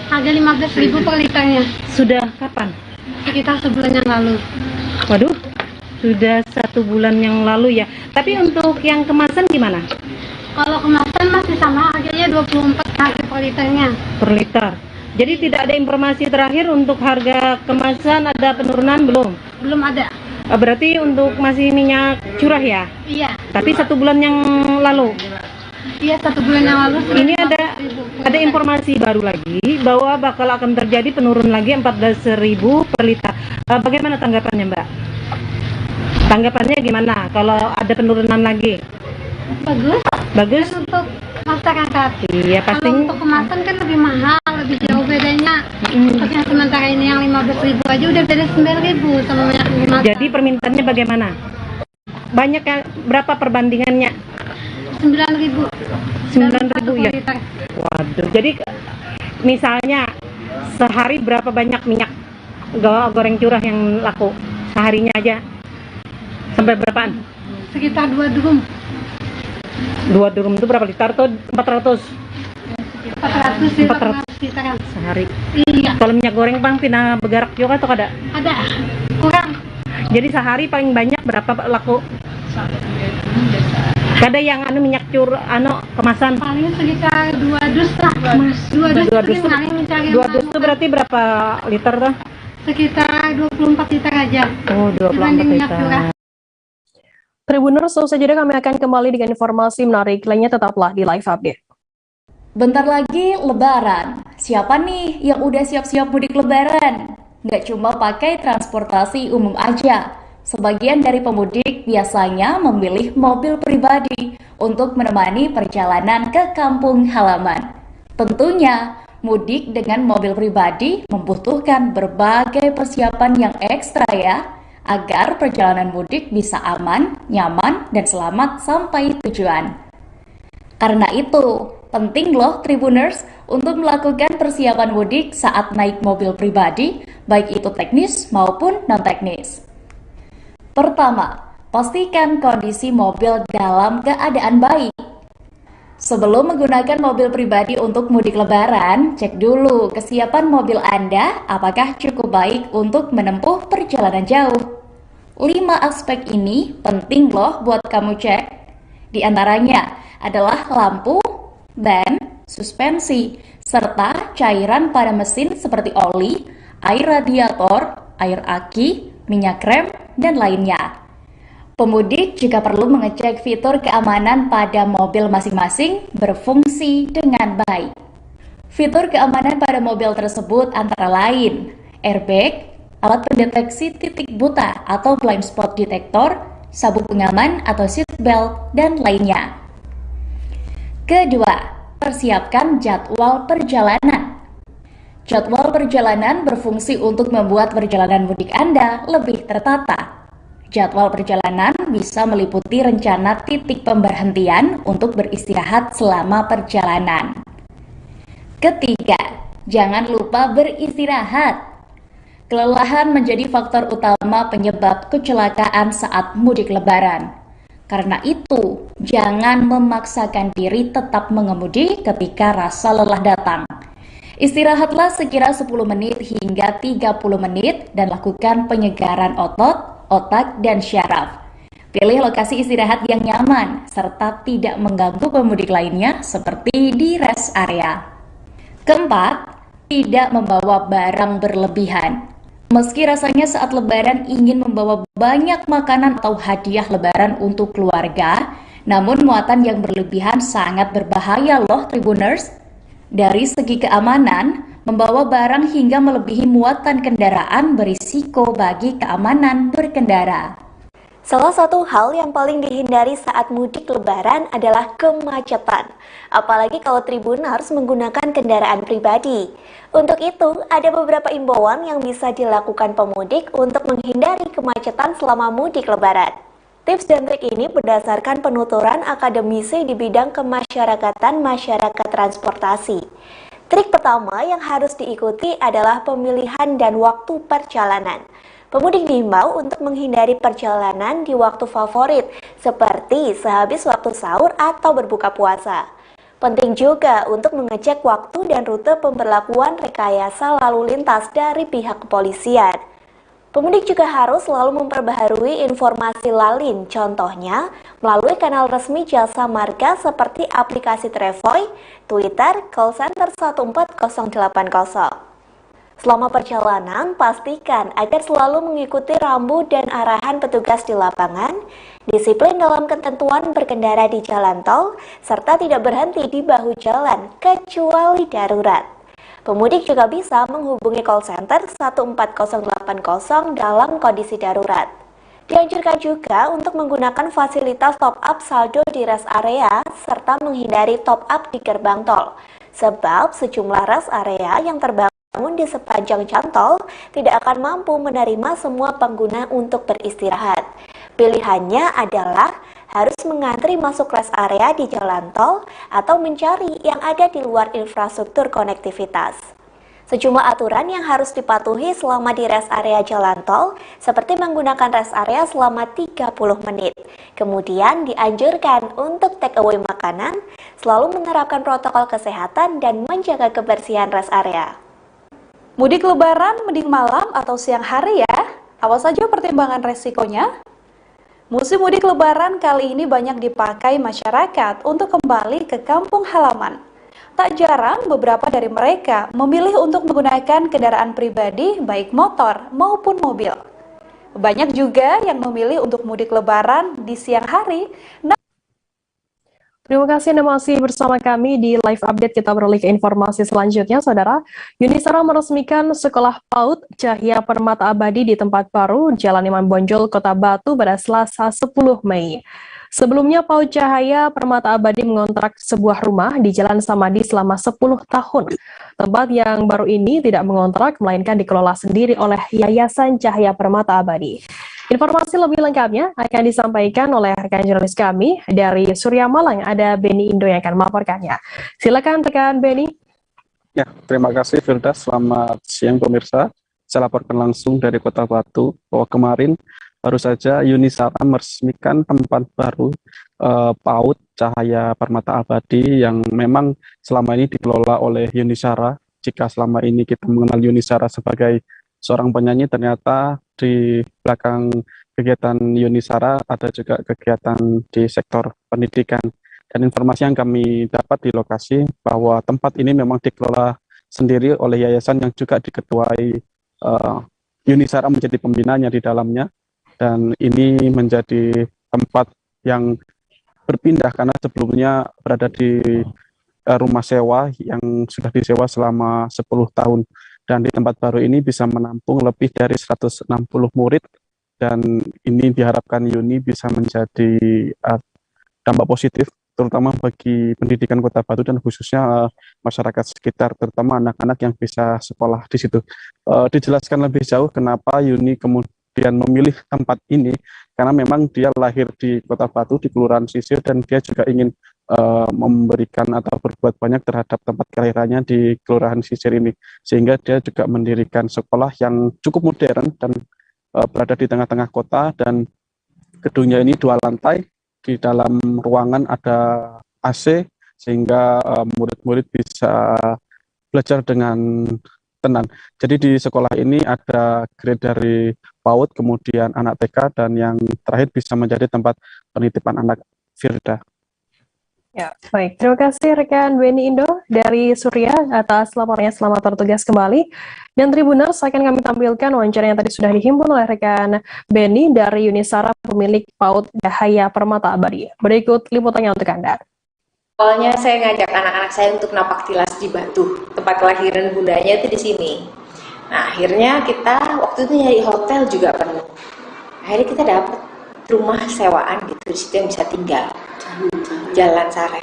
Harga 15.000 per liternya. Sudah kapan? Sekitar sebulan yang lalu. Waduh, sudah 1 bulan yang lalu ya. Tapi untuk yang kemasan gimana? Kalau kemasan masih sama, harganya 24 per liternya. Per liter. Jadi tidak ada informasi terakhir untuk harga kemasan ada penurunan belum? Belum ada. Berarti untuk masih minyak curah ya? Iya. Tapi 1 bulan yang lalu? Iya, 1 bulan yang lalu. Ini ada informasi baru lagi bahwa bakal akan terjadi penurun lagi 14.000 per liter. Bagaimana tanggapannya, Mbak? Tanggapannya gimana kalau ada penurunan lagi? Bagus. Bagus untuk masyarakat. Iya, pasti. Kalau untuk kemasan kan lebih mahal, lebih jauh bedanya. Untuk yang sementara ini yang 15.000 aja udah beda 9.000 sama minyak kemasan. Jadi permintaannya bagaimana? Banyak yang berapa perbandingannya? 9.000. 9.000 ya. Waduh. Jadi misalnya sehari berapa banyak minyak goreng curah yang laku? Seharinya aja sampai berapaan? Sekitar 2 drum. 2 drum itu berapa liter tuh? 400 literan sehari. Iya. Kalau minyak goreng Bang pina begarak juga atau ada? Ada. Kurang. Jadi sehari paling banyak berapa laku? Ada yang minyak kemasan paling sekitar 2 dus lah, Mas. 2 dus. 2 dus itu berarti berapa liter tuh? Sekitar 24 liter aja. Oh, 24 liter. Tribuners, selesai jeda kami akan kembali dengan informasi menarik lainnya, tetaplah di Live Update. Bentar lagi Lebaran. Siapa nih yang udah siap-siap mudik Lebaran? Nggak cuma pakai transportasi umum aja. Sebagian dari pemudik biasanya memilih mobil pribadi untuk menemani perjalanan ke kampung halaman. Tentunya, mudik dengan mobil pribadi membutuhkan berbagai persiapan yang ekstra ya, agar perjalanan mudik bisa aman, nyaman, dan selamat sampai tujuan. Karena itu, penting loh Tribuners untuk melakukan persiapan mudik saat naik mobil pribadi, baik itu teknis maupun non-teknis. Pertama, pastikan kondisi mobil dalam keadaan baik. Sebelum menggunakan mobil pribadi untuk mudik Lebaran, cek dulu kesiapan mobil Anda apakah cukup baik untuk menempuh perjalanan jauh. 5 aspek ini penting loh buat kamu cek. Di antaranya adalah lampu, ban, suspensi, serta cairan pada mesin seperti oli, air radiator, air aki, minyak rem, dan lainnya. Pemudik juga perlu mengecek fitur keamanan pada mobil masing-masing berfungsi dengan baik. Fitur keamanan pada mobil tersebut antara lain airbag, alat pendeteksi titik buta atau blind spot detector, sabuk pengaman atau seat belt, dan lainnya. Kedua, persiapkan jadwal perjalanan. Jadwal perjalanan berfungsi untuk membuat perjalanan mudik Anda lebih tertata. Jadwal perjalanan bisa meliputi rencana titik pemberhentian untuk beristirahat selama perjalanan. Ketiga, jangan lupa beristirahat. Kelelahan menjadi faktor utama penyebab kecelakaan saat mudik Lebaran. Karena itu, jangan memaksakan diri tetap mengemudi ketika rasa lelah datang. Istirahatlah sekira 10 menit hingga 30 menit dan lakukan penyegaran otot, otak, dan syaraf. Pilih lokasi istirahat yang nyaman serta tidak mengganggu pemudik lainnya seperti di rest area. Keempat, tidak membawa barang berlebihan. Meski rasanya saat Lebaran ingin membawa banyak makanan atau hadiah Lebaran untuk keluarga, namun muatan yang berlebihan sangat berbahaya loh Tribuners. Dari segi keamanan, membawa barang hingga melebihi muatan kendaraan berisiko bagi keamanan berkendara. Salah satu hal yang paling dihindari saat mudik Lebaran adalah kemacetan, apalagi kalau Tribuners menggunakan kendaraan pribadi. Untuk itu, ada beberapa imbauan yang bisa dilakukan pemudik untuk menghindari kemacetan selama mudik Lebaran. Tips dan trik ini berdasarkan penuturan akademisi di bidang kemasyarakatan masyarakat transportasi. Trik pertama yang harus diikuti adalah pemilihan dan waktu perjalanan. Pemudik diimbau untuk menghindari perjalanan di waktu favorit, seperti sehabis waktu sahur atau berbuka puasa. Penting juga untuk mengecek waktu dan rute pemberlakuan rekayasa lalu lintas dari pihak kepolisian. Pemudik juga harus selalu memperbaharui informasi lalin, contohnya melalui kanal resmi Jasa Marga seperti aplikasi Trevoy, Twitter, call center 14080. Selama perjalanan, pastikan agar selalu mengikuti rambu dan arahan petugas di lapangan, disiplin dalam ketentuan berkendara di jalan tol, serta tidak berhenti di bahu jalan, kecuali darurat. Pemudik juga bisa menghubungi call center 14080 dalam kondisi darurat. Dianjurkan juga untuk menggunakan fasilitas top up saldo di rest area, serta menghindari top up di gerbang tol, sebab sejumlah rest area yang terbangun di sepanjang jalan tol tidak akan mampu menerima semua pengguna untuk beristirahat. Pilihannya adalah harus mengantri masuk rest area di jalan tol atau mencari yang ada di luar infrastruktur konektivitas. Sejumlah aturan yang harus dipatuhi selama di rest area jalan tol, seperti menggunakan rest area selama 30 menit. Kemudian dianjurkan untuk take away makanan, selalu menerapkan protokol kesehatan dan menjaga kebersihan rest area. Mudik Lebaran mending malam atau siang hari ya? Awas saja pertimbangan resikonya. Musim mudik Lebaran kali ini banyak dipakai masyarakat untuk kembali ke kampung halaman. Tak jarang beberapa dari mereka memilih untuk menggunakan kendaraan pribadi baik motor maupun mobil. Banyak juga yang memilih untuk mudik Lebaran di siang hari. Terima kasih Anda masih bersama kami di live update. Kita beralih ke informasi selanjutnya, Saudara. Yunizara meresmikan sekolah PAUD Cahaya Permata Abadi di tempat baru Jalan Imam Bonjol, Kota Batu pada Selasa 10 Mei. Sebelumnya, PAUD Cahaya Permata Abadi mengontrak sebuah rumah di Jalan Samadi selama 10 tahun. Tempat yang baru ini tidak mengontrak, melainkan dikelola sendiri oleh Yayasan Cahaya Permata Abadi. Informasi lebih lengkapnya akan disampaikan oleh rekan jurnalis kami dari Surya Malang, ada Beni Indo yang akan melaporkannya. Silakan rekan Beni. Ya, terima kasih Firda. Selamat siang pemirsa. Saya laporkan langsung dari Kota Batu bahwa kemarin baru saja Yunizara meresmikan tempat baru PAUD Cahaya Permata Abadi yang memang selama ini dikelola oleh Yunizara. Jika selama ini kita mengenal Yunizara sebagai seorang penyanyi, ternyata di belakang kegiatan Yunizara ada juga kegiatan di sektor pendidikan. Dan informasi yang kami dapat di lokasi bahwa tempat ini memang dikelola sendiri oleh yayasan yang juga diketuai Yunizara menjadi pembinanya di dalamnya. Dan ini menjadi tempat yang berpindah karena sebelumnya berada di rumah sewa yang sudah disewa selama 10 tahun. Dan di tempat baru ini bisa menampung lebih dari 160 murid, dan ini diharapkan Yuni bisa menjadi dampak positif terutama bagi pendidikan Kota Batu dan khususnya masyarakat sekitar, terutama anak-anak yang bisa sekolah di situ. Dijelaskan lebih jauh kenapa Yuni kemudian memilih tempat ini, karena memang dia lahir di Kota Batu di Kelurahan Sisir, dan dia juga ingin memberikan atau berbuat banyak terhadap tempat kelahirannya di Kelurahan Sisir ini, sehingga dia juga mendirikan sekolah yang cukup modern dan berada di tengah-tengah kota, dan gedungnya ini 2 lantai. Di dalam ruangan ada AC sehingga murid-murid bisa belajar dengan tenang. Jadi di sekolah ini ada grade dari PAUD, kemudian anak TK, dan yang terakhir bisa menjadi tempat penitipan anak. Firda. Ya, baik. Terima kasih rekan Beni Indo dari Surya atas laporannya. Selamat bertugas kembali. Dan Tribuners akan kami tampilkan wawancara yang tadi sudah dihimpun oleh rekan Beni dari Unisara pemilik PAUD Dahaya Permata Abadi. Berikut liputannya untuk Anda. Awalnya saya ngajak anak-anak saya untuk napak tilas di Batu, tempat kelahiran bundanya itu di sini. Nah, akhirnya kita waktu itu nyari hotel juga penuh. Akhirnya kita dapat rumah sewaan gitu, di situ yang bisa tinggal. Jalan Sare.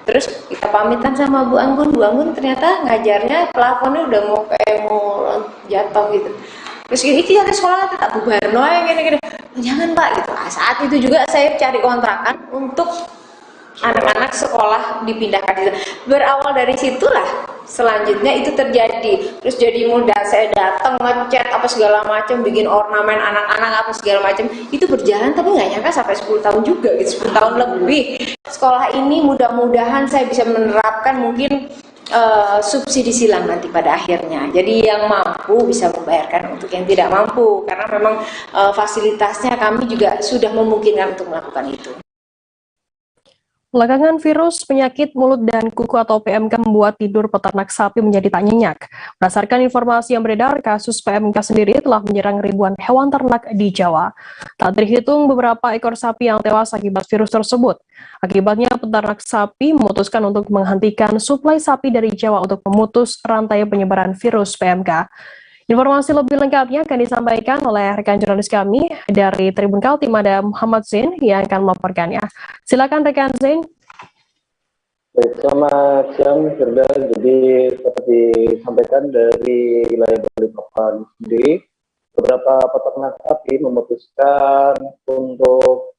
Terus kita pamitan sama Bu Anggun ternyata ngajarnya plafonnya udah mau jatuh gitu. Terus ini ada sekolah tak bubar, yang gini-gini. Jangan Pak gitu. Nah, saat itu juga saya cari kontrakan untuk anak-anak sekolah dipindahkan di sana. Berawal dari situlah selanjutnya itu terjadi. Terus jadi mudah saya datang ngecat apa segala macam, bikin ornamen anak-anak apa segala macam. Itu berjalan tapi nggak nyangka sampai 10 tahun juga gitu, 10 tahun lebih. Sekolah ini mudah-mudahan saya bisa menerapkan mungkin subsidi silang nanti pada akhirnya. Jadi yang mampu bisa membayarkan untuk yang tidak mampu karena memang fasilitasnya kami juga sudah memungkinkan untuk melakukan itu. Belakangan virus penyakit mulut dan kuku atau PMK membuat tidur peternak sapi menjadi tak nyenyak. Berdasarkan informasi yang beredar, kasus PMK sendiri telah menyerang ribuan hewan ternak di Jawa. Tak terhitung beberapa ekor sapi yang tewas akibat virus tersebut. Akibatnya peternak sapi memutuskan untuk menghentikan suplai sapi dari Jawa untuk memutus rantai penyebaran virus PMK. Informasi lebih lengkapnya akan disampaikan oleh rekan jurnalis kami dari Tribun Kaltim, ada Muhammad Zain yang akan melaporkannya. Silakan rekan Zain. Baik, selamat siang, Firda. Jadi seperti disampaikan dari wilayah Balikpapan sendiri, beberapa peternak sapi memutuskan untuk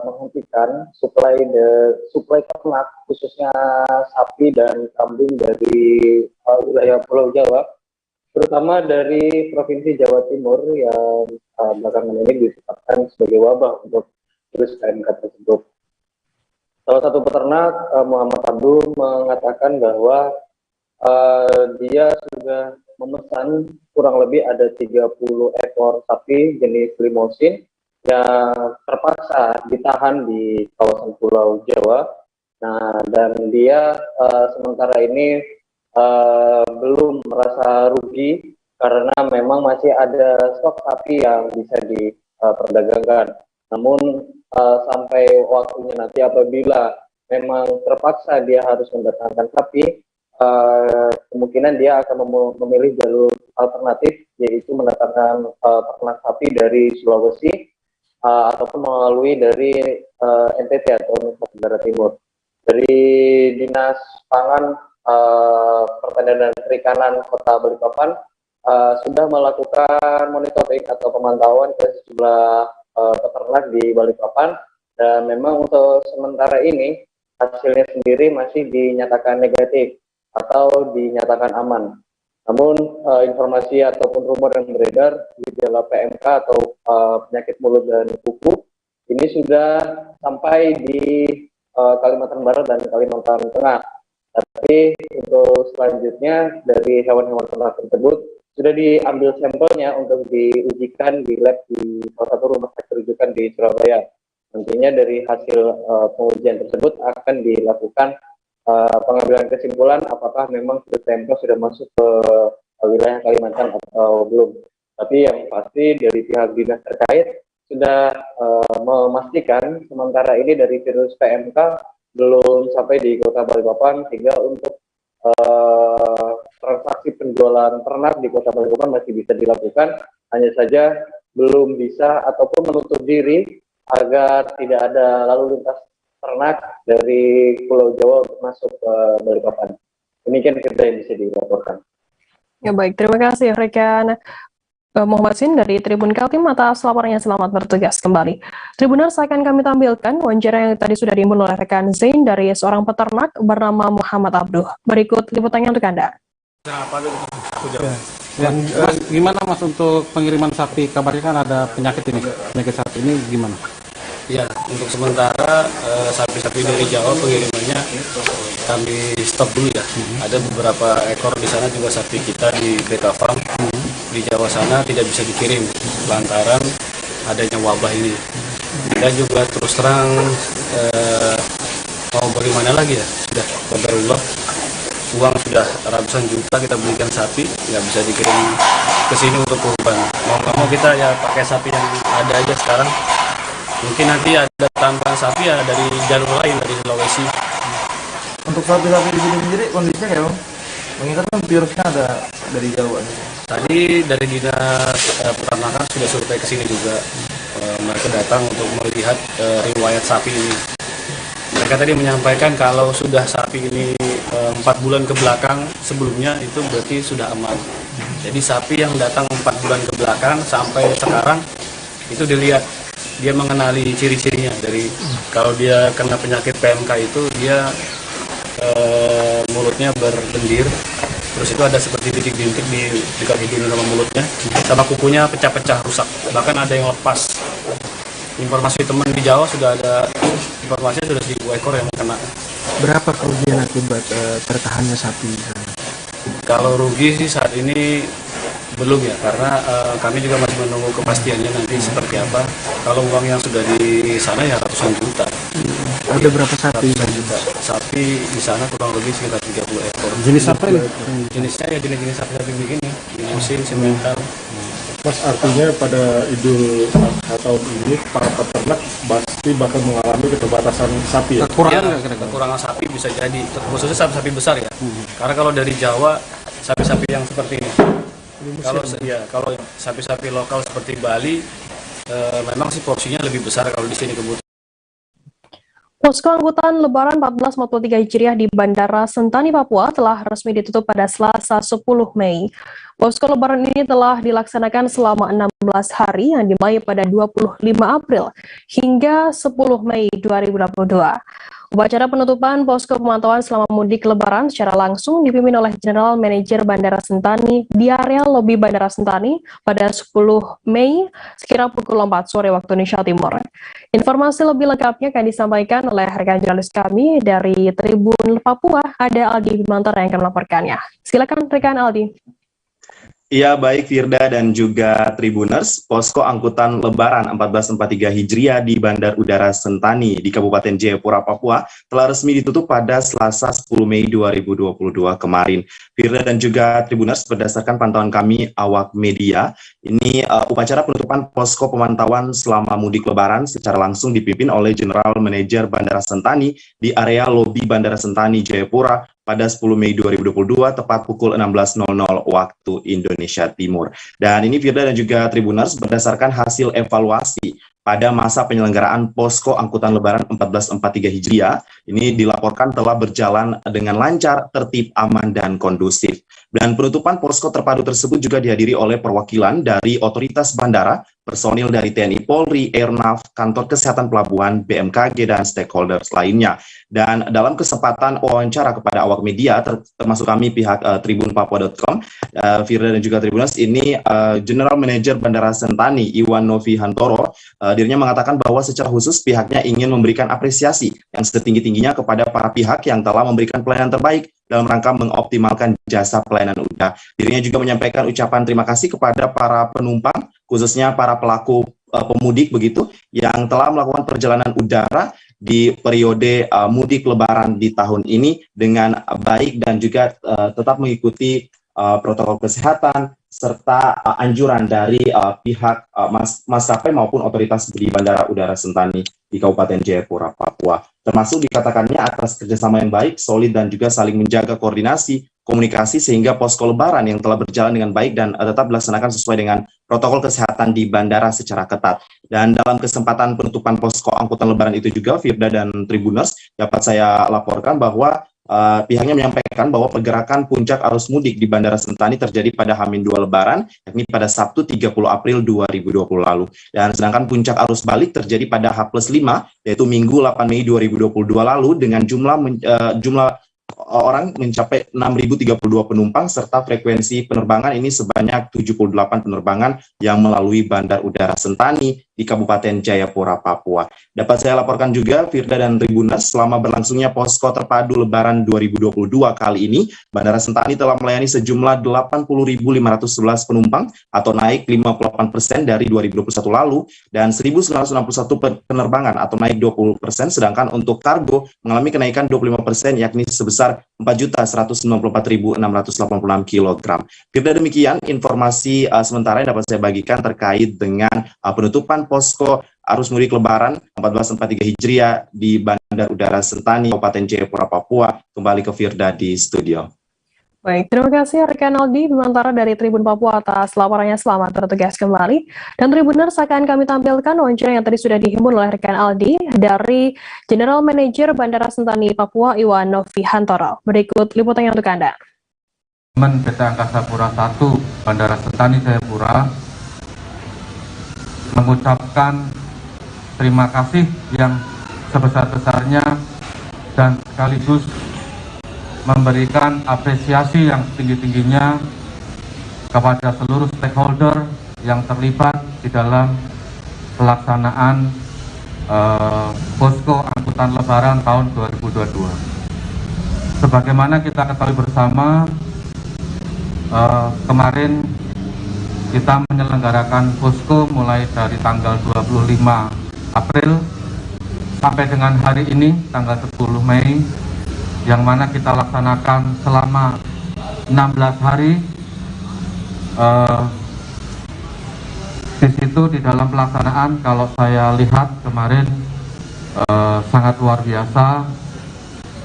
menghentikan suplai ternak, khususnya sapi dan kambing dari wilayah Pulau Jawa, terutama dari Provinsi Jawa Timur yang belakangan ini ditetapkan sebagai wabah untuk virus PMK tersebut. Salah satu peternak, Muhammad Abdul, mengatakan bahwa dia sudah memesan kurang lebih ada 30 ekor sapi jenis limosin yang terpaksa ditahan di kawasan Pulau Jawa. Nah, dan dia sementara ini belum merasa rugi karena memang masih ada stok sapi yang bisa diperdagangkan. Namun sampai waktunya nanti apabila memang terpaksa dia harus mendatangkan sapi, kemungkinan dia akan memilih jalur alternatif, yaitu mendatangkan ternak sapi dari Sulawesi ataupun melalui dari NTT atau Nusa Tenggara Timur. Dari Dinas Pangan, Pertanian dan Perikanan Kota Balikpapan sudah melakukan monitoring atau pemantauan ke sejumlah peternak di Balikpapan, dan memang untuk sementara ini hasilnya sendiri masih dinyatakan negatif atau dinyatakan aman. Namun informasi ataupun rumor yang beredar gejala PMK atau penyakit mulut dan kuku ini sudah sampai di Kalimantan Barat dan Kalimantan Tengah. Tapi untuk selanjutnya dari hewan-hewan ternak tersebut sudah diambil sampelnya untuk diujikan di lab di salah satu rumah sakit rujukan di Surabaya. Nantinya dari hasil pengujian tersebut akan dilakukan pengambilan kesimpulan apakah memang virus PMK sudah masuk ke wilayah Kalimantan atau belum. Tapi yang pasti dari pihak dinas terkait sudah memastikan sementara ini dari virus PMK belum sampai di Kota Balikpapan, sehingga untuk transaksi penjualan ternak di Kota Balikpapan masih bisa dilakukan, hanya saja belum bisa ataupun menutup diri agar tidak ada lalu lintas ternak dari Pulau Jawa untuk masuk ke Balikpapan. Demikian kita yang bisa dilaporkan. Ya baik, terima kasih rekan Muhammad Zain dari Tribun Kaltim atas laporannya. Selamat bertugas kembali. Tribuners, akan kami tampilkan wawancara yang tadi sudah diimbun oleh rekan Zain dari seorang peternak bernama Muhammad Abduh. Berikut liputannya untuk Anda. Gimana Mas untuk pengiriman sapi? Kabarnya kan ada penyakit sapi ini gimana? Ya, untuk sementara sapi-sapi dari Jawa pengirimannya kami stop dulu ya. Ada beberapa ekor di sana juga sapi kita di BK Farm di Jawa sana tidak bisa dikirim lantaran adanya wabah ini. Kita juga terus terang mau bagaimana lagi ya, sudah qadarullah, uang sudah ratusan juta kita belikan sapi, nggak bisa dikirim ke sini untuk kurban. Mau nggak mau kita ya pakai sapi yang ada aja sekarang. Mungkin nanti ada tambahan sapi ya dari jalur lain, dari Sulawesi. Untuk sapi-sapi di sini sendiri kondisinya ya, Bang? Mengingat kan virusnya ada dari Jawa. Tadi dari dinas peternakan sudah survei ke sini juga. Mereka datang untuk melihat riwayat sapi ini. Mereka tadi menyampaikan kalau sudah sapi ini 4 bulan ke belakang sebelumnya itu berarti sudah aman. Jadi sapi yang datang 4 bulan ke belakang sampai sekarang itu dilihat, dia mengenali ciri-cirinya. Dari kalau dia kena penyakit PMK itu dia mulutnya berlendir, terus itu ada seperti bintik-bintik di kaki hidung sama mulutnya, sama kukunya pecah-pecah rusak, bahkan ada yang lepas. Informasi teman di Jawa sudah ada informasinya sudah 1.000 ekor yang kena. Berapa kerugian akibat tertahannya sapi? Kalau rugi sih saat ini belum ya, karena kami juga masih menunggu kepastiannya nanti seperti apa. Kalau uang yang sudah di sana ya ratusan juta. Ada berapa sapi? Ratusan juta. Sapi di sana kurang lebih sekitar 30 ekor. Jenis apa ini? Jenisnya ya jenis-jenis sapi-sapi begini, musim simental. Mas, artinya pada Idul Adha tahun ini para peternak pasti bakal mengalami keterbatasan sapi ya? Kekurangan sapi bisa jadi, khususnya sapi-sapi besar ya. Karena kalau dari Jawa, sapi-sapi yang seperti ini. Kalau sapi-sapi lokal seperti Bali, memang sih porsinya lebih besar kalau di sini kebutuhan. Posko angkutan Lebaran 1443 Hijriah di Bandara Sentani, Papua telah resmi ditutup pada Selasa 10 Mei. Posko Lebaran ini telah dilaksanakan selama 16 hari yang dimulai pada 25 April hingga 10 Mei 2022. Upacara penutupan posko pemantauan selama mudik Lebaran secara langsung dipimpin oleh General Manager Bandara Sentani di area lobi Bandara Sentani pada 10 Mei sekira pukul 4 sore waktu Indonesia Timur. Informasi lebih lengkapnya akan disampaikan oleh rekan jurnalis kami dari Tribun Papua, ada Aldi Bimantara yang akan melaporkannya. Silakan rekan Aldi. Iya, baik Firda dan juga Tribuners, posko angkutan Lebaran 1443 Hijriah di Bandar Udara Sentani di Kabupaten Jayapura, Papua telah resmi ditutup pada Selasa 10 Mei 2022 kemarin. Firda dan juga Tribuners, berdasarkan pantauan kami awak media, ini upacara penutupan posko pemantauan selama mudik Lebaran secara langsung dipimpin oleh General Manager Bandara Sentani di area lobi Bandara Sentani Jayapura pada 10 Mei 2022 tepat pukul 16.00 waktu Indonesia Timur. Dan ini Firda dan juga Tribuners berdasarkan hasil evaluasi pada masa penyelenggaraan posko angkutan Lebaran 1443 Hijriah, ini dilaporkan telah berjalan dengan lancar, tertib, aman, dan kondusif. Dan penutupan posko terpadu tersebut juga dihadiri oleh perwakilan dari otoritas bandara, personil dari TNI Polri, Airnav, Kantor Kesehatan Pelabuhan, BMKG, dan stakeholders lainnya. Dan dalam kesempatan wawancara kepada awak media, termasuk kami pihak tribunpapua.com, Firda dan juga Tribuners, ini General Manager Bandara Sentani, Iwan Novi Hantoro, dirinya mengatakan bahwa secara khusus pihaknya ingin memberikan apresiasi yang setinggi-tingginya kepada para pihak yang telah memberikan pelayanan terbaik dalam rangka mengoptimalkan jasa pelayanan udara. Dirinya juga menyampaikan ucapan terima kasih kepada para penumpang, khususnya para pelaku pemudik begitu, yang telah melakukan perjalanan udara di periode mudik Lebaran di tahun ini dengan baik dan juga tetap mengikuti protokol kesehatan serta anjuran dari pihak maskapai maupun otoritas di Bandara Udara Sentani di Kabupaten Jayapura, Papua. Termasuk dikatakannya atas kerjasama yang baik, solid, dan juga saling menjaga koordinasi, komunikasi sehingga posko Lebaran yang telah berjalan dengan baik dan tetap dilaksanakan sesuai dengan protokol kesehatan di bandara secara ketat. Dan dalam kesempatan penutupan posko angkutan Lebaran itu juga, Firda dan Tribuners, dapat saya laporkan bahwa pihaknya menyampaikan bahwa pergerakan puncak arus mudik di Bandara Sentani terjadi pada H-2 Lebaran, yakni pada Sabtu 30 April 2020 lalu. Dan sedangkan puncak arus balik terjadi pada H+5, yaitu Minggu 8 Mei 2022 lalu dengan jumlah orang mencapai 6.032 penumpang serta frekuensi penerbangan ini sebanyak 78 penerbangan yang melalui Bandar Udara Sentani di Kabupaten Jayapura, Papua. Dapat saya laporkan juga, Firda dan Tribuners, selama berlangsungnya Posko Terpadu Lebaran 2022 kali ini, Bandara Sentani telah melayani sejumlah 80.511 penumpang atau naik 58% dari 2021 lalu, dan 1.961 penerbangan atau naik 20%, sedangkan untuk kargo mengalami kenaikan 25% yakni sebesar 4.194.686 kg. Firda, demikian informasi sementara yang dapat saya bagikan terkait dengan penutupan posko arus mudik Lebaran 1443 Hijriah di Bandar Udara Sentani, Kabupaten Jayapura, Papua. Kembali ke Firda di studio. Baik, terima kasih rekan Aldi Bimantara dari Tribun Papua atas laporannya. Selamat bertugas kembali. Dan Tribuners, akan kami tampilkan wawancara yang tadi sudah dihimpun oleh rekan Aldi dari General Manager Bandara Sentani, Papua, Iwan Novi Hantoro. Berikut liputannya untuk Anda. PT Angkasa Pura I Bandara Sentani Jayapura mengucapkan terima kasih yang sebesar-besarnya dan sekaligus memberikan apresiasi yang setinggi-tingginya kepada seluruh stakeholder yang terlibat di dalam pelaksanaan Posko Angkutan Lebaran tahun 2022. Sebagaimana kita ketahui bersama, kemarin kita menyelenggarakan posko mulai dari tanggal 25 April sampai dengan hari ini tanggal 10 Mei, yang mana kita laksanakan selama 16 hari. Di situ di dalam pelaksanaan, kalau saya lihat kemarin sangat luar biasa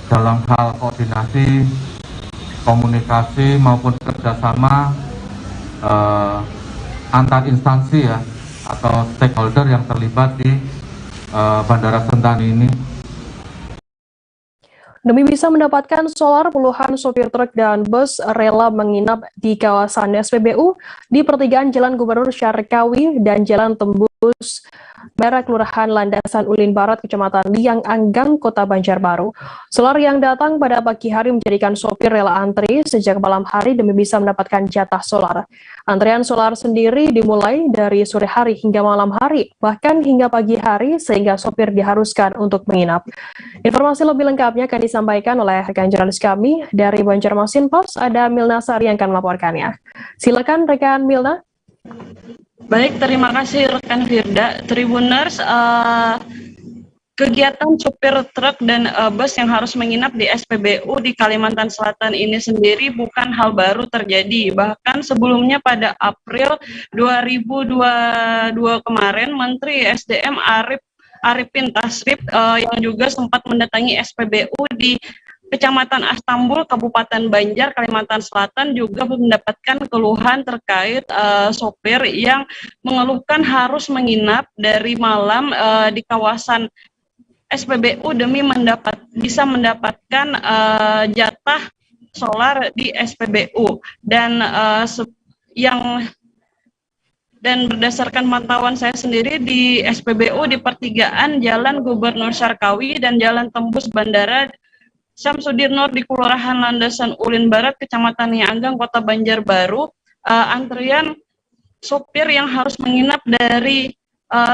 dalam hal koordinasi, komunikasi maupun kerjasama antar instansi ya atau stakeholder yang terlibat di Bandara Sentani ini. Demi bisa mendapatkan solar, puluhan sopir truk dan bus rela menginap di kawasan SPBU di pertigaan Jalan Gubernur Syarikawi dan Jalan Tembus Merah Kelurahan Landasan Ulin Barat, Kecamatan Liang Anggang, Kota Banjarbaru. Solar yang datang pada pagi hari menjadikan sopir rela antri sejak malam hari demi bisa mendapatkan jatah solar. Antrian solar sendiri dimulai dari sore hari hingga malam hari, bahkan hingga pagi hari, sehingga sopir diharuskan untuk menginap. Informasi lebih lengkapnya akan disampaikan oleh rekan jurnalis kami dari Banjarmasin Pos, ada Milna Sari yang akan melaporkannya. Silakan rekan Milna. Baik, terima kasih rekan Firda. Tribuners, kegiatan supir truk dan bus yang harus menginap di SPBU di Kalimantan Selatan ini sendiri bukan hal baru terjadi. Bahkan sebelumnya pada April 2022 kemarin, Menteri SDM Arifin Tasrif yang juga sempat mendatangi SPBU di Kecamatan Astambul, Kabupaten Banjar, Kalimantan Selatan juga mendapatkan keluhan terkait sopir yang mengeluhkan harus menginap dari malam di kawasan SPBU demi bisa mendapatkan jatah solar di SPBU. Dan berdasarkan pantauan saya sendiri di SPBU di pertigaan Jalan Gubernur Syarikawi dan Jalan Tembus Bandara Syamsudirnur di Kelurahan Landasan Ulin Barat, Kecamatan Liang Anggang, Kota Banjarbaru, antrian sopir yang harus menginap dari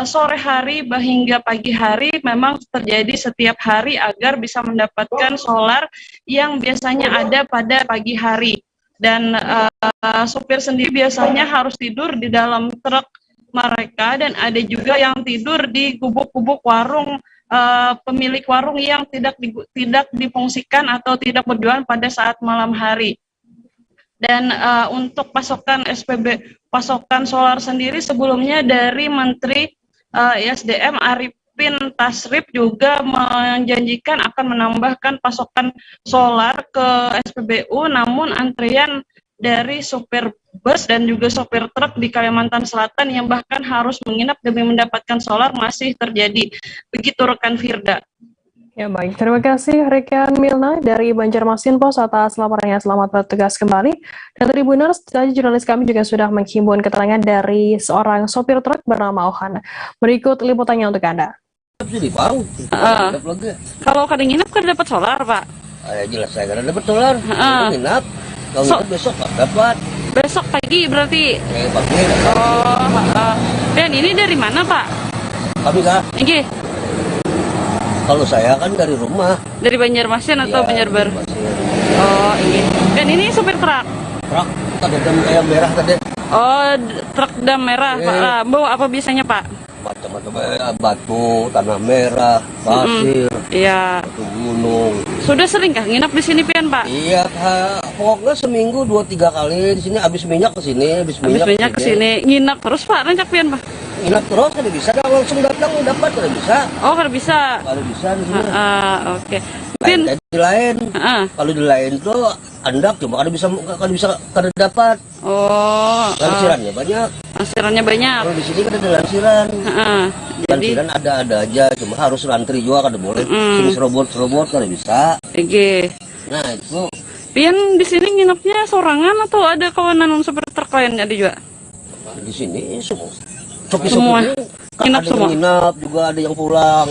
sore hari hingga pagi hari memang terjadi setiap hari agar bisa mendapatkan solar yang biasanya ada pada pagi hari. Dan sopir sendiri biasanya harus tidur di dalam truk mereka, dan ada juga yang tidur di gubuk-gubuk warung pemilik warung yang tidak difungsikan atau tidak berjualan pada saat malam hari. Dan untuk pasokan pasokan solar sendiri sebelumnya dari Menteri SDM Arifin Tasrif juga menjanjikan akan menambahkan pasokan solar ke SPBU, namun antrian dari sopir bus dan juga sopir truk di Kalimantan Selatan yang bahkan harus menginap demi mendapatkan solar masih terjadi. Begitu rekan Firda. Ya baik, terima kasih rekan Milna dari Banjarmasin Pos atas laporannya. Selamat bertugas kembali. Dan Tribuners, tadi jurnalis kami juga sudah menghimpun keterangan dari seorang sopir truk bernama Ohan. Berikut liputannya untuk Anda. Kalau kada nginap kan dapat solar, Pak? Jelas saya kada dapat solar. Nginap. Kalau besok dapat. Besok pagi berarti? Pagi. Dan ini dari mana, Pak? kami kak. Nggih. Kalau saya kan dari rumah. Dari Banjarmasin atau Iya, Banjarbaru? Banjarmasin. Oh, iya. Dan ini supir truk. Truk ada dam kayak merah tadi. Oh, truk dam merah, Pak. Iya. Lah, bawa apa biasanya, Pak? Macam-macam batu, tanah merah, pasir, Iya. batu gunung. Sudah seringkah nginap di sini, Pian, Pak? Iya, pokoknya seminggu 2-3 kali di sini. Habis minyak ke sini, habis Habis minyak ke sini, nginap terus, Pak. Rancak Pian, Pak? Nginap terus kada bisa, dah langsung datang dapat kada bisa. Oh, kalau bisa. Kalau bisa di sini. Oke. Lain kayak di lain. Kalau di lain tuh andak cuma kada dapat. Oh. Lansirannya banyak. Lansirannya banyak. Kalau di sini kan ada lansiran. Jadi Lansiran ada aja, cuma harus lantri juga kada boleh. Sini serobot kada bisa. Oke. Nah itu. Pian di sini nginapnya sorangan atau ada kawanan seperti truk lainnya juga? Di sini semua. Semua. Nginap ada semua. yang nginap juga, ada yang pulang.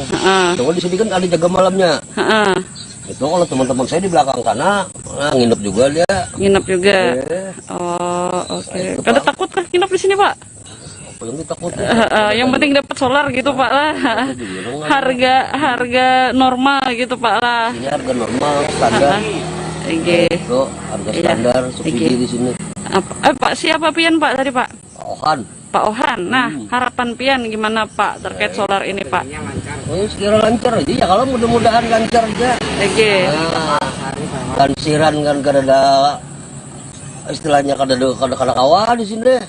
Cuma di sini kan ada jaga malamnya. Itu kalau teman-teman saya di belakang sana, nginep juga dia. Nginep juga. Oh, oke. Kada takut kah nginep di sini, Pak? Apa yang ditakutin? Yang penting dapat solar gitu, Pak lah. Harga normal gitu, Pak lah. Ini harga normal standar. Oke. Itu harga standar subsidi di sini. Pak siapa Pian, Pak tadi, Pak? Ohan. Pak Ohan. Nah, harapan Pian gimana, Pak, terkait solar ini, Pak? Sekira lancar aja ya, kalau mudah-mudahan lancar aja. Oke. Lansiran kan kada ada istilahnya kada kawah di sini deh.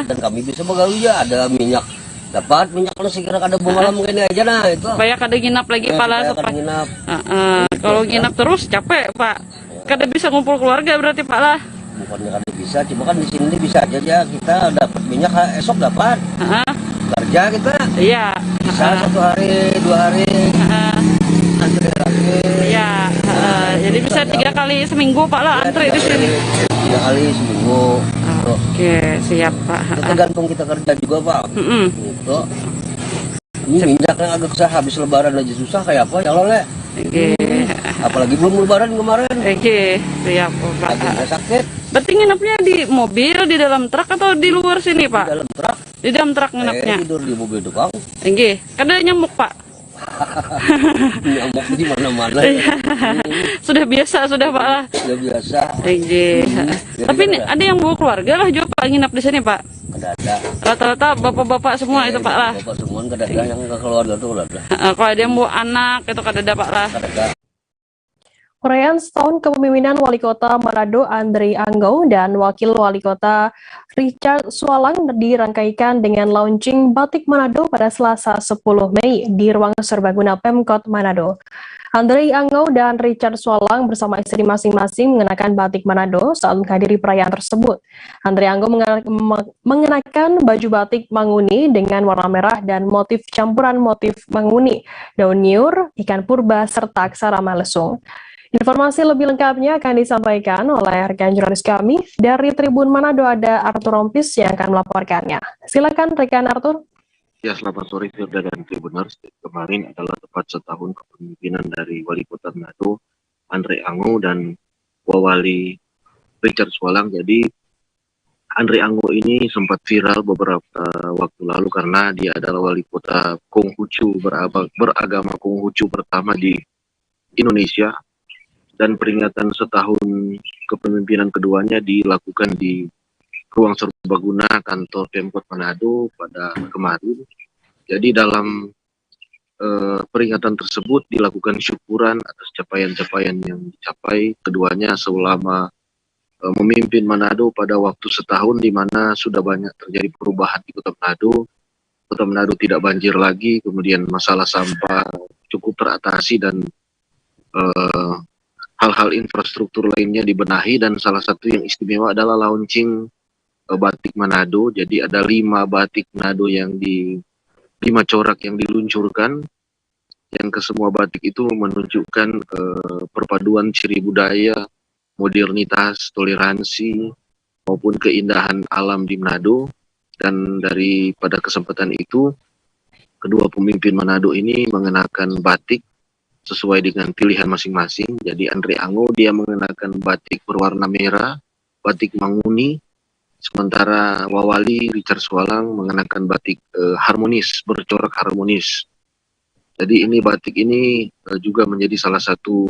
Dan kami bisa begawi ya, ada minyak dapat minyak kalau sekira kada bunga mungkin aja nah itu. Supaya kada nginap lagi, Pak lah. Kalau nginap terus capek, Pak. Kada bisa ngumpul keluarga berarti, Pak lah. Bukannya kada bisa, cuma kan di sini bisa aja ya, kita dapat minyak esok dapat. Kerja kita. Iya. Bisa 1 hari, 2 hari. Antri lagi. Iya. Jadi bisa 3 kali seminggu, Pak lah, antri di sini. 3 kali seminggu. Oke, siap, Pak. Tergantung kita kerja juga, Pak. Gitu. Ini minyak yang agak susah, habis lebaran aja susah kayak apa ya lo, Le? Apalagi belum lebaran kemarin. Oke, siap, Pak. Lagi sakit. Berarti nginapnya di mobil, di dalam truk atau di luar sini, Pak? Di dalam truk. Di dalam truk nginapnya. Tidur di mobil tukang. Oke, kada nyamuk, Pak? Nyamuk di mana-mana. Sudah biasa, sudah, Pak lah. Sudah biasa. Oke. Tapi ada yang bawa keluarga lah juga, Pak, nginap di sini, Pak? Kada ada. Rata-rata bapak-bapak semua itu, Pak lah. Bapak semua kada ada, yang ke keluarga tuh kada ada. Kalau ada yang bawa anak itu kada ada, Pak lah. Kada ada. Perayaan setahun kepemimpinan Wali Kota Manado Andre Anggau dan Wakil Wali Kota Richard Swalang dirangkaikan dengan launching Batik Manado pada Selasa 10 Mei di Ruang Serbaguna Pemkot Manado. Andre Anggau dan Richard Swalang bersama istri masing-masing mengenakan batik Manado saat menghadiri perayaan tersebut. Andre Anggau mengenakan baju batik Manguni dengan warna merah dan motif campuran motif Manguni, daun nyur, ikan purba, serta aksara Malesung. Informasi lebih lengkapnya akan disampaikan oleh rekan jurnalis kami dari Tribun Manado, ada Arthur Rompis yang akan melaporkannya. Silakan rekan Arthur. Ya, selamat sore Firda dan Tribuners. Kemarin adalah tepat setahun kepemimpinan dari Wali Kota Manado Andre Anggau dan Wali Richard Swalang. Jadi Andre Anggau ini sempat viral beberapa waktu lalu karena dia adalah Wali Kota Konghucu beragama Konghucu pertama di Indonesia. Dan peringatan setahun kepemimpinan keduanya dilakukan di Ruang Serbaguna kantor Pemkot Manado pada kemarin. Jadi dalam peringatan tersebut dilakukan syukuran atas capaian-capaian yang dicapai keduanya selama memimpin Manado pada waktu setahun, di mana sudah banyak terjadi perubahan di Kota Manado. Kota Manado tidak banjir lagi, kemudian masalah sampah cukup teratasi dan hal-hal infrastruktur lainnya dibenahi, dan salah satu yang istimewa adalah launching batik Manado. Jadi ada 5 batik Manado yang 5 corak yang diluncurkan, yang kesemua batik itu menunjukkan perpaduan ciri budaya, modernitas, toleransi, maupun keindahan alam di Manado. Dan pada kesempatan itu kedua pemimpin Manado ini mengenakan batik sesuai dengan pilihan masing-masing. Jadi Andre Anggau dia mengenakan batik berwarna merah, batik Manguni, Sementara Wawali Richard Swalang mengenakan batik harmonis, bercorak harmonis. Jadi ini batik ini juga menjadi salah satu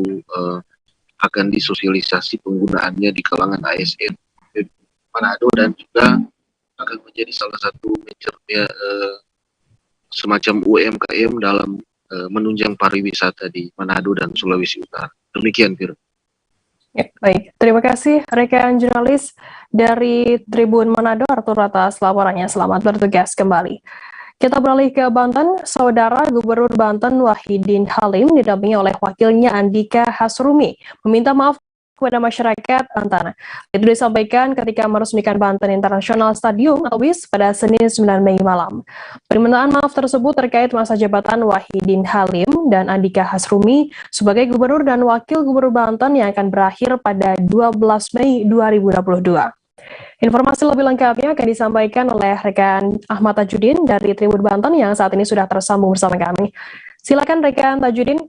akan disosialisasi penggunaannya di kalangan ASN Manado, dan juga akan menjadi salah satu majornya semacam UMKM dalam menunjang pariwisata di Manado dan Sulawesi Utara. Demikian, Fir. Ya, baik, terima kasih rekan jurnalis dari Tribun Manado Arthur atas laporannya. Selamat bertugas kembali. Kita beralih ke Banten. Saudara Gubernur Banten Wahidin Halim didampingi oleh wakilnya Andika Hasrumi meminta maaf kepada masyarakat Banten. Itu disampaikan ketika meresmikan Banten International Stadium atau BIS pada Senin 9 Mei malam. Permintaan maaf tersebut terkait masa jabatan Wahidin Halim dan Andika Hasrumi sebagai Gubernur dan Wakil Gubernur Banten yang akan berakhir pada 12 Mei 2022. Informasi lebih lengkapnya akan disampaikan oleh rekan Ahmad Tajudin dari Tribun Banten yang saat ini sudah tersambung bersama kami. Silakan rekan Tajudin.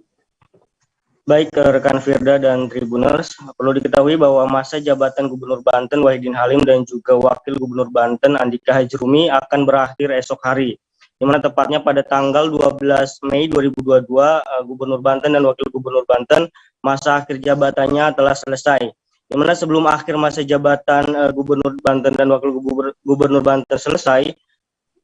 Baik, rekan Firda dan Tribuners, perlu diketahui bahwa masa jabatan Gubernur Banten Wahidin Halim dan juga Wakil Gubernur Banten Andika Hasrumi akan berakhir esok hari, di mana tepatnya pada tanggal 12 Mei 2022, Gubernur Banten dan Wakil Gubernur Banten masa akhir jabatannya telah selesai. Di mana sebelum akhir masa jabatan Gubernur Banten dan Wakil Gubernur Banten selesai,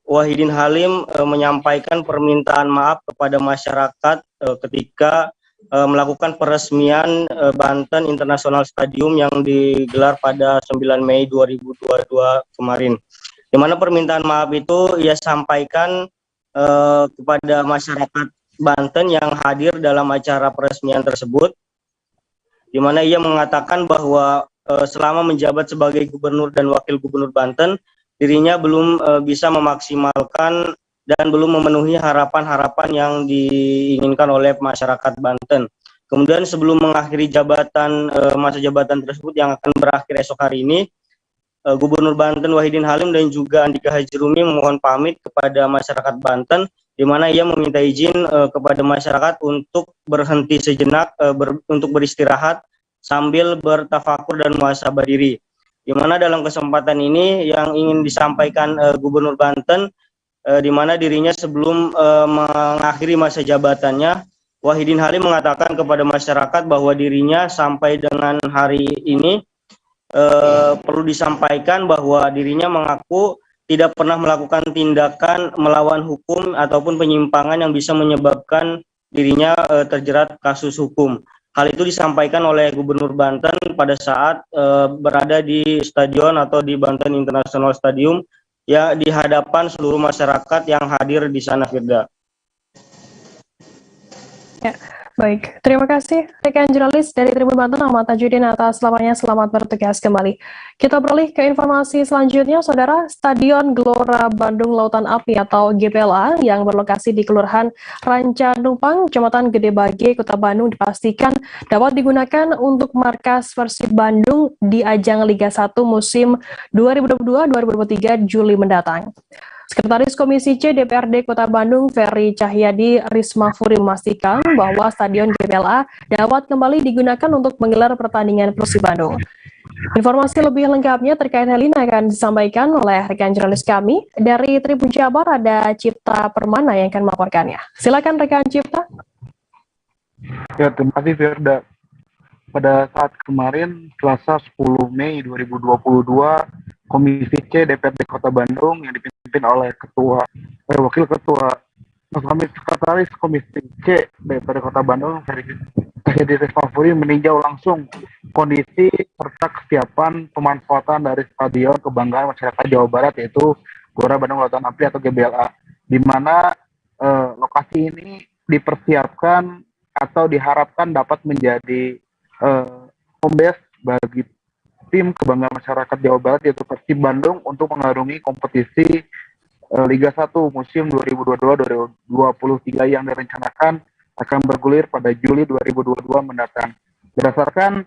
Wahidin Halim menyampaikan permintaan maaf kepada masyarakat ketika melakukan peresmian Banten International Stadium yang digelar pada 9 Mei 2022 kemarin. Di mana permintaan maaf itu ia sampaikan kepada masyarakat Banten yang hadir dalam acara peresmian tersebut, di mana ia mengatakan bahwa selama menjabat sebagai Gubernur dan Wakil Gubernur Banten, dirinya belum bisa memaksimalkan dan belum memenuhi harapan-harapan yang diinginkan oleh masyarakat Banten. Kemudian sebelum mengakhiri jabatan masa jabatan tersebut yang akan berakhir esok hari ini, Gubernur Banten Wahidin Halim dan juga Andika Hasrumi memohon pamit kepada masyarakat Banten, di mana ia meminta izin kepada masyarakat untuk berhenti sejenak untuk beristirahat sambil bertafakur dan muhasabah diri. Di mana dalam kesempatan ini yang ingin disampaikan Gubernur Banten, di mana dirinya sebelum mengakhiri masa jabatannya, Wahidin Halim mengatakan kepada masyarakat bahwa dirinya sampai dengan hari ini perlu disampaikan bahwa dirinya mengaku tidak pernah melakukan tindakan melawan hukum ataupun penyimpangan yang bisa menyebabkan dirinya terjerat kasus hukum. Hal itu disampaikan oleh Gubernur Banten pada saat berada di stadion atau di Banten International Stadium, ya, di hadapan seluruh masyarakat yang hadir di sana, Firda. Ya, baik. Terima kasih rekan jurnalis dari Tribun Banten Ahmad Tajudin atas laporannya. Selamat bertugas kembali. Kita beralih ke informasi selanjutnya, Saudara. Stadion Gelora Bandung Lautan Api atau GBLA yang berlokasi di Kelurahan Rancanumpang, Kecamatan Gede Bage, Kota Bandung dipastikan dapat digunakan untuk markas Persib Bandung di ajang Liga 1 musim 2022-2023 Juli mendatang. Sekretaris Komisi C DPRD Kota Bandung, Ferry Cahyadi Rismafuri memastikan bahwa Stadion GBLA dapat kembali digunakan untuk menggelar pertandingan Persib Bandung. Informasi lebih lengkapnya terkait hal ini akan disampaikan oleh rekan jurnalis kami dari Tribun Jabar, ada Cipta Permana yang akan melaporkannya. Silakan rekan Cipta. Ya, terima kasih Firda. Pada saat kemarin, Selasa 10 Mei 2022, Komisi C DPRD Kota Bandung yang dipimpin oleh Wakil Ketua Sekretaris Komisi C DPRD Kota Bandung, Ferry Rismafuri, meninjau langsung kondisi serta kesiapan pemanfaatan dari Stadion Kebanggaan Masyarakat Jawa Barat, yaitu Gelora Bandung Lautan Api atau GBLA, di mana lokasi ini dipersiapkan atau diharapkan dapat menjadi home base bagi tim kebanggaan masyarakat Jawa Barat, yaitu Persib Bandung, untuk mengarungi kompetisi Liga 1 musim 2022-2023 yang direncanakan akan bergulir pada Juli 2022 mendatang. Berdasarkan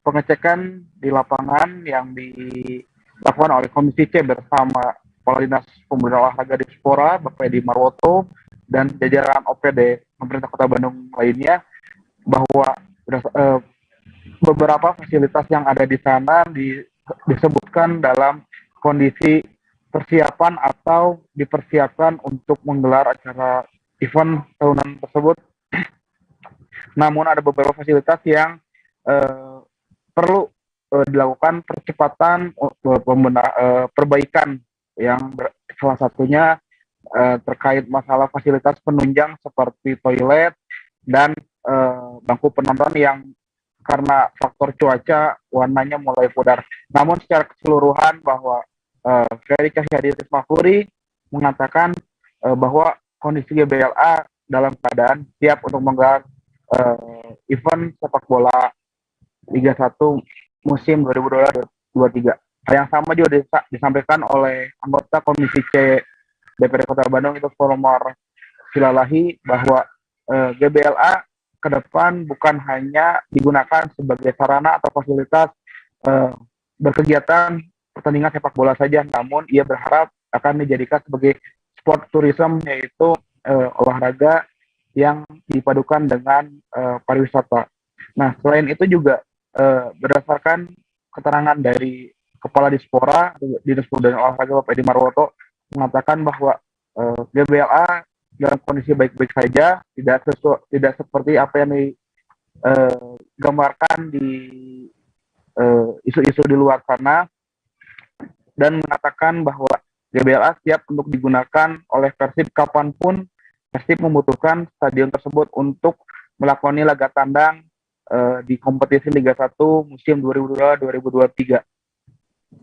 pengecekan di lapangan yang dilakukan oleh Komisi C bersama Kepala Dinas Pemuda Olahraga Dispora, Bapak Edi Marwoto, dan jajaran OPD pemerintah Kota Bandung lainnya, bahwa beberapa fasilitas yang ada di sana disebutkan dalam kondisi persiapan atau dipersiapkan untuk menggelar acara event tahunan tersebut. Namun ada beberapa fasilitas yang perlu dilakukan percepatan perbaikan yang salah satunya terkait masalah fasilitas penunjang seperti toilet dan bangku penonton yang karena faktor cuaca warnanya mulai pudar. Namun secara keseluruhan bahwa Ferry Cahyadi Rismafuri mengatakan bahwa kondisi GBLA dalam keadaan siap untuk menggelar event sepak bola Liga 1 musim 2022-2023. Hal yang sama juga disampaikan oleh anggota Komisi C DPRD Kota Bandung itu Volmar Silalahi bahwa GBLA ke depan bukan hanya digunakan sebagai sarana atau fasilitas berkegiatan pertandingan sepak bola saja, namun ia berharap akan dijadikan sebagai sport tourism, yaitu olahraga yang dipadukan dengan pariwisata. Nah, selain itu juga berdasarkan keterangan dari Kepala Dispora Dinas Pemuda dan Olahraga Bapak Edi Marwoto mengatakan bahwa GBLA dalam kondisi baik-baik saja, tidak seperti apa yang digambarkan di isu-isu di luar sana, dan mengatakan bahwa GBLA siap untuk digunakan oleh Persib kapanpun Persib membutuhkan stadion tersebut untuk melakoni laga tandang di kompetisi Liga 1 musim 2022-2023.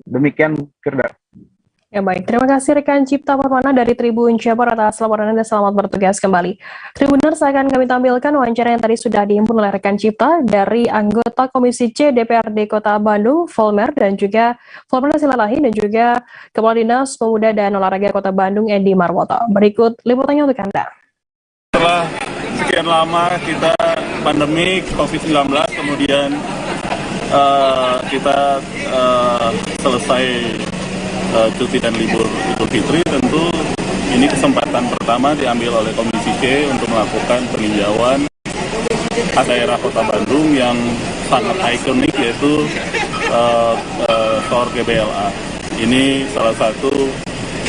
Demikian, Firda. Ya baik, terima kasih rekan Cipta Permana dari Tribun Jabar atas laporan Anda. Selamat bertugas kembali. Tribuners, akan kami tampilkan wawancara yang tadi sudah dihimpun oleh rekan Cipta dari anggota Komisi C DPRD Kota Bandung, Volmer, dan juga Volmer Silalahi, dan juga Kepala Dinas Pemuda dan Olahraga Kota Bandung, Edi Marwoto. Berikut liputannya untuk Anda. Setelah sekian lama kita pandemi COVID-19, kemudian kita selesai cuti dan libur Idul Fitri, tentu ini kesempatan pertama diambil oleh Komisi C untuk melakukan peninjauan daerah Kota Bandung yang sangat ikonik, yaitu Tor GBLA. Ini salah satu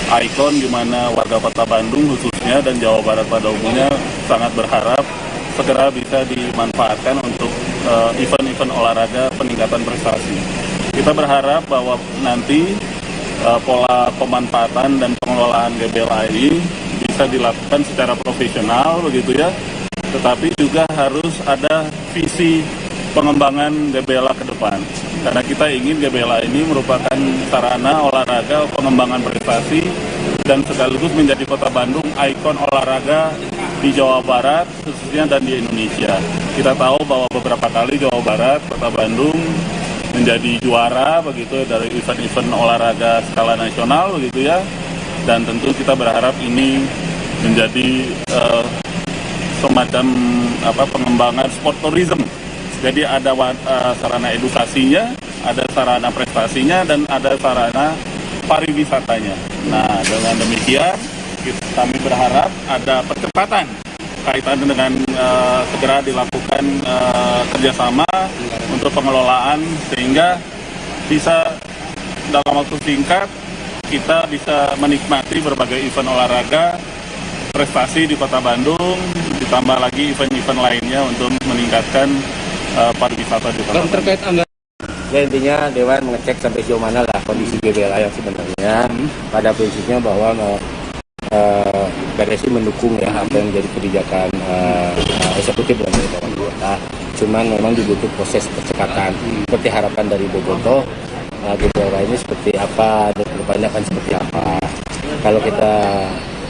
ikon di mana warga Kota Bandung khususnya dan Jawa Barat pada umumnya sangat berharap segera bisa dimanfaatkan untuk event-event olahraga peningkatan prestasi. Kita berharap bahwa nanti pola pemanfaatan dan pengelolaan GBLA ini bisa dilakukan secara profesional begitu ya, tetapi juga harus ada visi pengembangan GBLA ke depan, karena kita ingin GBLA ini merupakan sarana olahraga pengembangan prestasi dan sekaligus menjadi Kota Bandung ikon olahraga di Jawa Barat khususnya dan di Indonesia. Kita tahu bahwa beberapa kali Jawa Barat, Kota Bandung menjadi juara begitu dari event-event olahraga skala nasional begitu ya, dan tentu kita berharap ini menjadi semacam pengembangan sport tourism. Jadi ada sarana edukasinya, ada sarana prestasinya, dan ada sarana pariwisatanya. Nah, dengan demikian kami berharap ada percepatan kaitan dengan segera dilakukan kerjasama untuk pengelolaan, sehingga bisa dalam waktu singkat kita bisa menikmati berbagai event olahraga prestasi di Kota Bandung, ditambah lagi event-event lainnya untuk meningkatkan pariwisata di Kota Bandung. Terkait anggaran, ya intinya Dewan mengecek sampai sejauh mana lah kondisi GBLA yang sebenarnya. Pada prinsipnya bahwa PSSI mendukung ya apa yang menjadi kebijakan eksekutif dan dari pemerintah. Cuman memang dibutuhkan proses percepatan. Seperti harapan dari Boboto, GBLA ini seperti apa dan kedepannya akan seperti apa. Kalau kita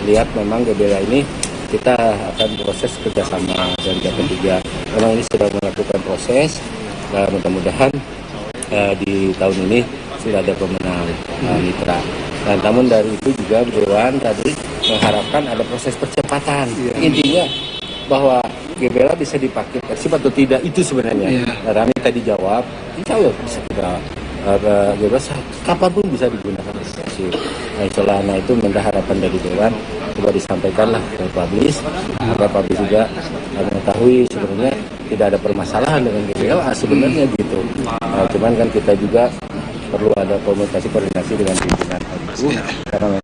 lihat memang GBLA ini kita akan proses kerjasama, dan yang ketiga memang ini sudah melakukan proses. Mudah-mudahan di tahun ini sudah ada pemenang mitra. Dan namun dari itu juga Dewan tadi mengharapkan ada proses percepatan. Intinya bahwa GBLA bisa dipakai Persib atau tidak itu sebenarnya. Rami tadi jawab, insya Allah bisa kita GBLA kapanpun bisa digunakan Persib. Nah, insya Allah itu minta harapan dari Dewan coba disampaikanlah ke publis agar publis juga mengetahui sebenarnya tidak ada permasalahan dengan GBLA sebenarnya gitu. Cuman kan kita juga perlu ada koordinasi dengan pimpinan LBU karena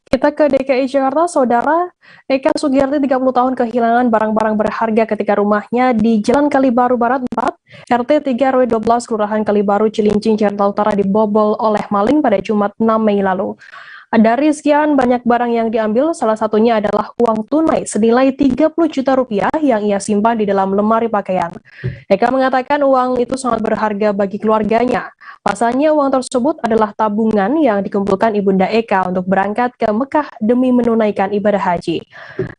Kita ke DKI Jakarta, Saudara. Eka Sugiyarti 30 tahun kehilangan barang-barang berharga ketika rumahnya di Jalan Kalibaru Barat 4, RT 3 RW 12, Kelurahan Kalibaru, Cilincing, Jakarta Utara dibobol oleh maling pada Jumat 6 Mei lalu. Dari sekian banyak barang yang diambil, salah satunya adalah uang tunai senilai 30 juta rupiah yang ia simpan di dalam lemari pakaian. Eka mengatakan uang itu sangat berharga bagi keluarganya. Pasalnya uang tersebut adalah tabungan yang dikumpulkan Ibunda Eka untuk berangkat ke Mekah demi menunaikan ibadah haji.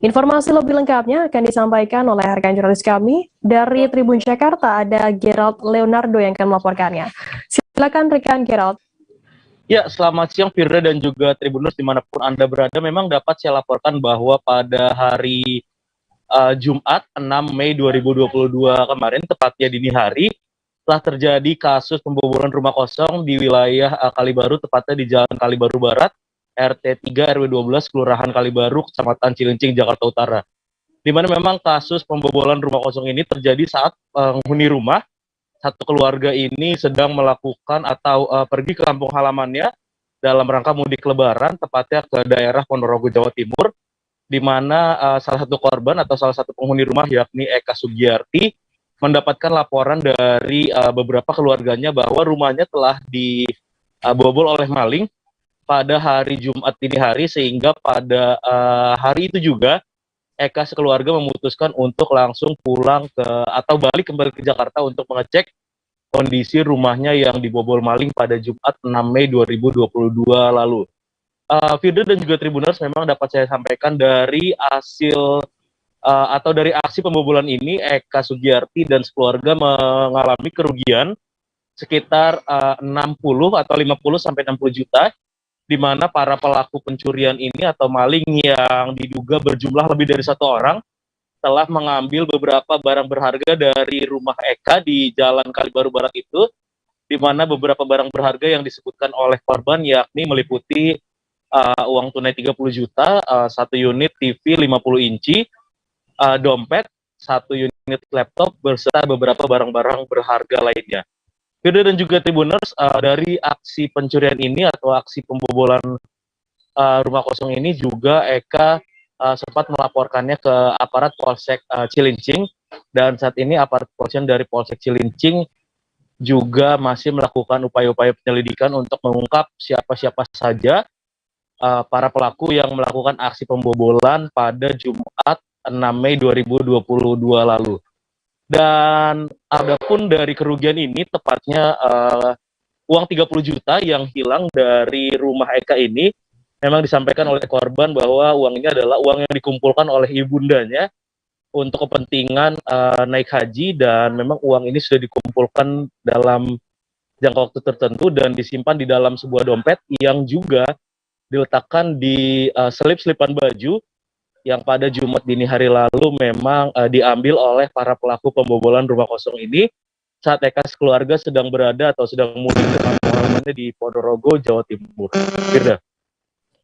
Informasi lebih lengkapnya akan disampaikan oleh rekan jurnalis kami dari Tribun Jakarta, ada Gerald Leonardo yang akan melaporkannya. Silakan rekan Gerald. Ya, selamat siang Firda dan juga Tribuners dimanapun Anda berada. Memang dapat saya laporkan bahwa pada hari Jumat 6 Mei 2022 kemarin, tepatnya dini hari, telah terjadi kasus pembobolan rumah kosong di wilayah Kalibaru, tepatnya di Jalan Kalibaru Barat, RT 3 RW 12, Kelurahan Kalibaru, Kecamatan Cilincing, Jakarta Utara. Di mana memang kasus pembobolan rumah kosong ini terjadi saat penghuni rumah satu keluarga ini sedang melakukan atau pergi ke kampung halamannya dalam rangka mudik lebaran, tepatnya ke daerah Ponorogo, Jawa Timur, di mana salah satu korban atau salah satu penghuni rumah yakni Eka Sugiyarti mendapatkan laporan dari beberapa keluarganya bahwa rumahnya telah dibobol oleh maling pada hari Jumat dini hari, sehingga pada hari itu juga Eka sekeluarga memutuskan untuk langsung pulang atau balik kembali ke Jakarta untuk mengecek kondisi rumahnya yang dibobol maling pada Jumat 6 Mei 2022 lalu. Firda dan juga Tribuners, memang dapat saya sampaikan dari hasil atau dari aksi pembobolan ini, Eka Sugiyarti dan sekeluarga mengalami kerugian sekitar 60 atau 50 sampai 60 juta, di mana para pelaku pencurian ini atau maling yang diduga berjumlah lebih dari satu orang telah mengambil beberapa barang berharga dari rumah Eka di Jalan Kalibaru Barat itu, di mana beberapa barang berharga yang disebutkan oleh korban yakni meliputi uang tunai 30 juta, satu unit TV 50 inci, dompet, satu unit laptop, beserta beberapa barang-barang berharga lainnya. Firda dan juga Tribuners, dari aksi pencurian ini atau aksi pembobolan rumah kosong ini juga Eka sempat melaporkannya ke aparat Polsek Cilincing, dan saat ini aparat kepolisian dari Polsek Cilincing juga masih melakukan upaya-upaya penyelidikan untuk mengungkap siapa-siapa saja para pelaku yang melakukan aksi pembobolan pada Jumat 6 Mei 2022 lalu. Dan adapun dari kerugian ini, tepatnya uang 30 juta yang hilang dari rumah Eka ini, memang disampaikan oleh korban bahwa uang ini adalah uang yang dikumpulkan oleh ibundanya untuk kepentingan naik haji, dan memang uang ini sudah dikumpulkan dalam jangka waktu tertentu dan disimpan di dalam sebuah dompet yang juga diletakkan di selip-selipan baju yang pada Jumat dini hari lalu memang diambil oleh para pelaku pembobolan rumah kosong ini saat Eka sekeluarga sedang berada atau sedang mudik ke kampung halamannya di Ponorogo, Jawa Timur. Firda.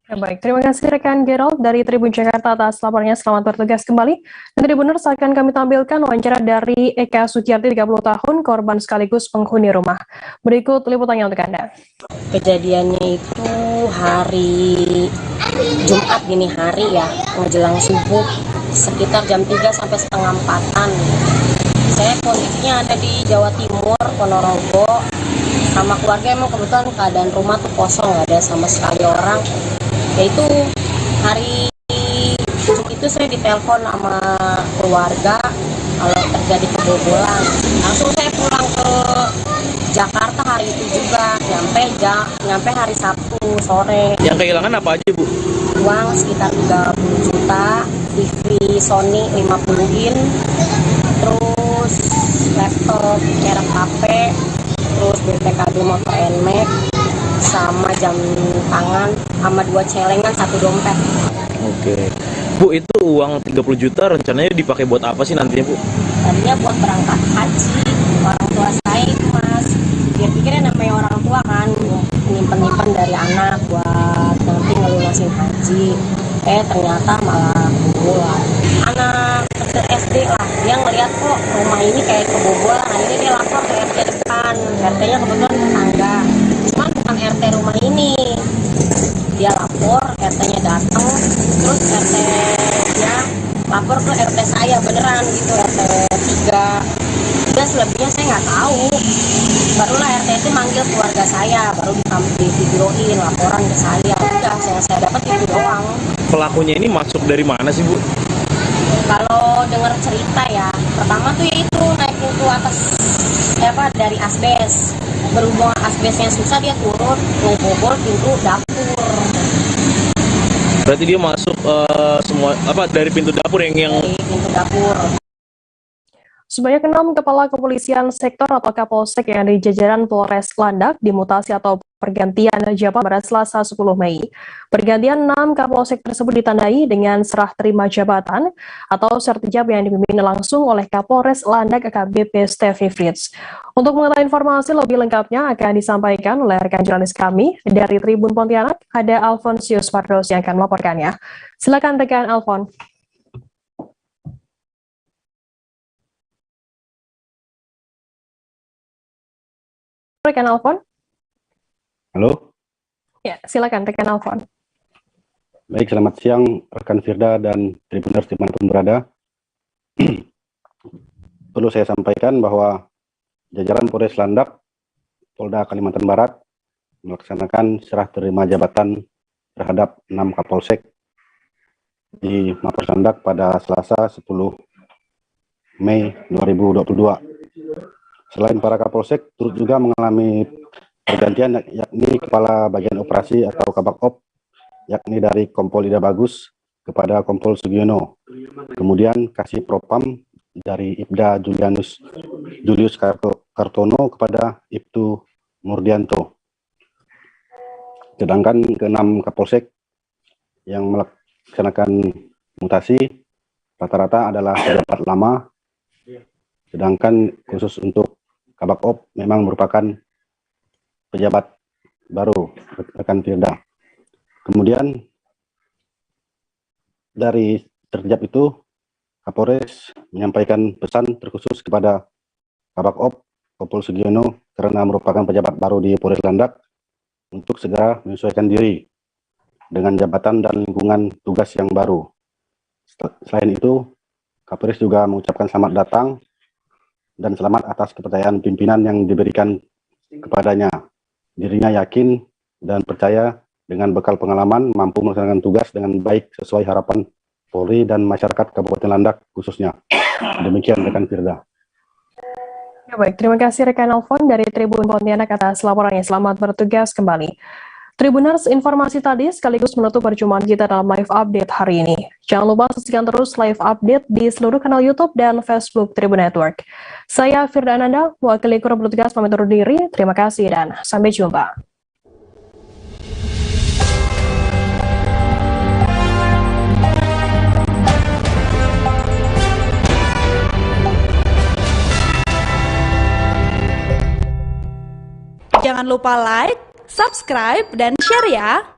Ya, baik, terima kasih rekan Gerald dari Tribun Jakarta atas laporannya. Selamat bertugas kembali. Dan Tribuners, akan kami tampilkan wawancara dari Eka Sugiyarti 30 tahun, korban sekaligus penghuni rumah. Berikut liputannya untuk Anda. Kejadiannya itu hari Jumat dini hari ya, menjelang subuh, sekitar jam 3 sampai setengah 4-an. Saya kondisinya ada di Jawa Timur, Ponorogo, sama keluarga. Emang kebetulan keadaan rumah tuh kosong, nggak ada sama sekali orang. Yaitu hari itu saya ditelepon sama keluarga kalau terjadi kebobolan. Langsung saya pulang ke Jakarta hari itu juga, nyampe hari Sabtu sore. Yang kehilangan apa aja, Bu? Uang sekitar 30 juta, TV Sony 50 in, terus laptop, merek HP, terus BPKB motor NMAX, sama jam tangan, sama 2 celengan, 1 dompet. Oke. Bu, itu uang 30 juta rencananya dipakai buat apa sih nantinya, Bu? Tadinya buat berangkat haji. Orang tua saya itu, Mas, pikir-pikirnya namanya orang tua kan, nyimpen-nyimpen dari anak buat nanti ngelunasin haji. Ternyata malah kebobolan. Anak kecil SD lah, dia ngeliat kok rumah ini kayak kebobolan. Akhirnya dia lapor ke RT depan. RT-nya kebetulan tetangga. lapor ke RT saya beneran gitu, RT 3. Dan selebihnya saya nggak tahu. Barulah RT itu manggil keluarga saya, baru divideoin laporan ke saya. Udah saya dapat itu doang. Pelakunya ini masuk dari mana sih, Bu? Kalau dengar cerita ya, pertama tuh yaitu naik pintu atas dari asbes. Berhubung asbesnya susah, dia turun ngebobol pintu dapur. Berarti dia masuk semua dari pintu dapur yang Dari pintu dapur. Sebanyak 6 kepala kepolisian sektor atau Kapolsek yang di jajaran Polres Landak dimutasi atau pergantian jabat pada Selasa 10 Mei. Pergantian 6 Kapolsek tersebut ditandai dengan serah terima jabatan atau sertijab yang dipimpin langsung oleh Kapolres Landak AKBP Steffi Fritz. Untuk mengetahui informasi lebih lengkapnya akan disampaikan oleh rekan jurnalis kami dari Tribun Pontianak, ada Alfonsius Pardos yang akan melaporkannya. Silakan rekan Alfon. Rekan Alfon? Halo? Ya, silakan rekan Alfon. Baik, selamat siang rekan Firda dan Tribuners dimanapun berada. Perlu saya sampaikan bahwa jajaran Polres Landak, Polda Kalimantan Barat, melaksanakan serah terima jabatan terhadap 6 Kapolsek di Mapolres Landak pada Selasa 10 Mei 2022. Selain para Kapolsek, turut juga mengalami pergantian yakni Kepala Bagian Operasi atau Kabak-Op, yakni dari Kompol Ida Bagus kepada Kompol Sugiono. Kemudian Kasih Propam dari Ibda Julius Kartono kepada Ibtu Murdianto. Sedangkan ke-6 Kapolsek yang melaksanakan mutasi rata-rata adalah pejabat lama, sedangkan khusus untuk Kabak-Op memang merupakan pejabat baru, rekan Firda. Kemudian dari sertijab itu, Kapolres menyampaikan pesan terkhusus kepada Kabak-Op Kompol Sugiono karena merupakan pejabat baru di Polres Landak untuk segera menyesuaikan diri dengan jabatan dan lingkungan tugas yang baru. Selain itu, Kapolres juga mengucapkan selamat datang dan selamat atas kepercayaan pimpinan yang diberikan kepadanya. Dirinya yakin dan percaya dengan bekal pengalaman mampu melaksanakan tugas dengan baik sesuai harapan Polri dan masyarakat Kabupaten Landak khususnya. Demikian rekan Firda. Ya, baik, terima kasih rekan Alfon dari Tribun Pontianak atas laporannya. Selamat bertugas kembali. Tribuners, informasi tadi sekaligus menutup perjumpaan kita dalam live update hari ini. Jangan lupa saksikan terus live update di seluruh kanal YouTube dan Facebook Tribun Network. Saya Firda Ananda, wakil kru bertugas pamit undur diri. Terima kasih dan sampai jumpa. Jangan lupa like, subscribe, dan share ya!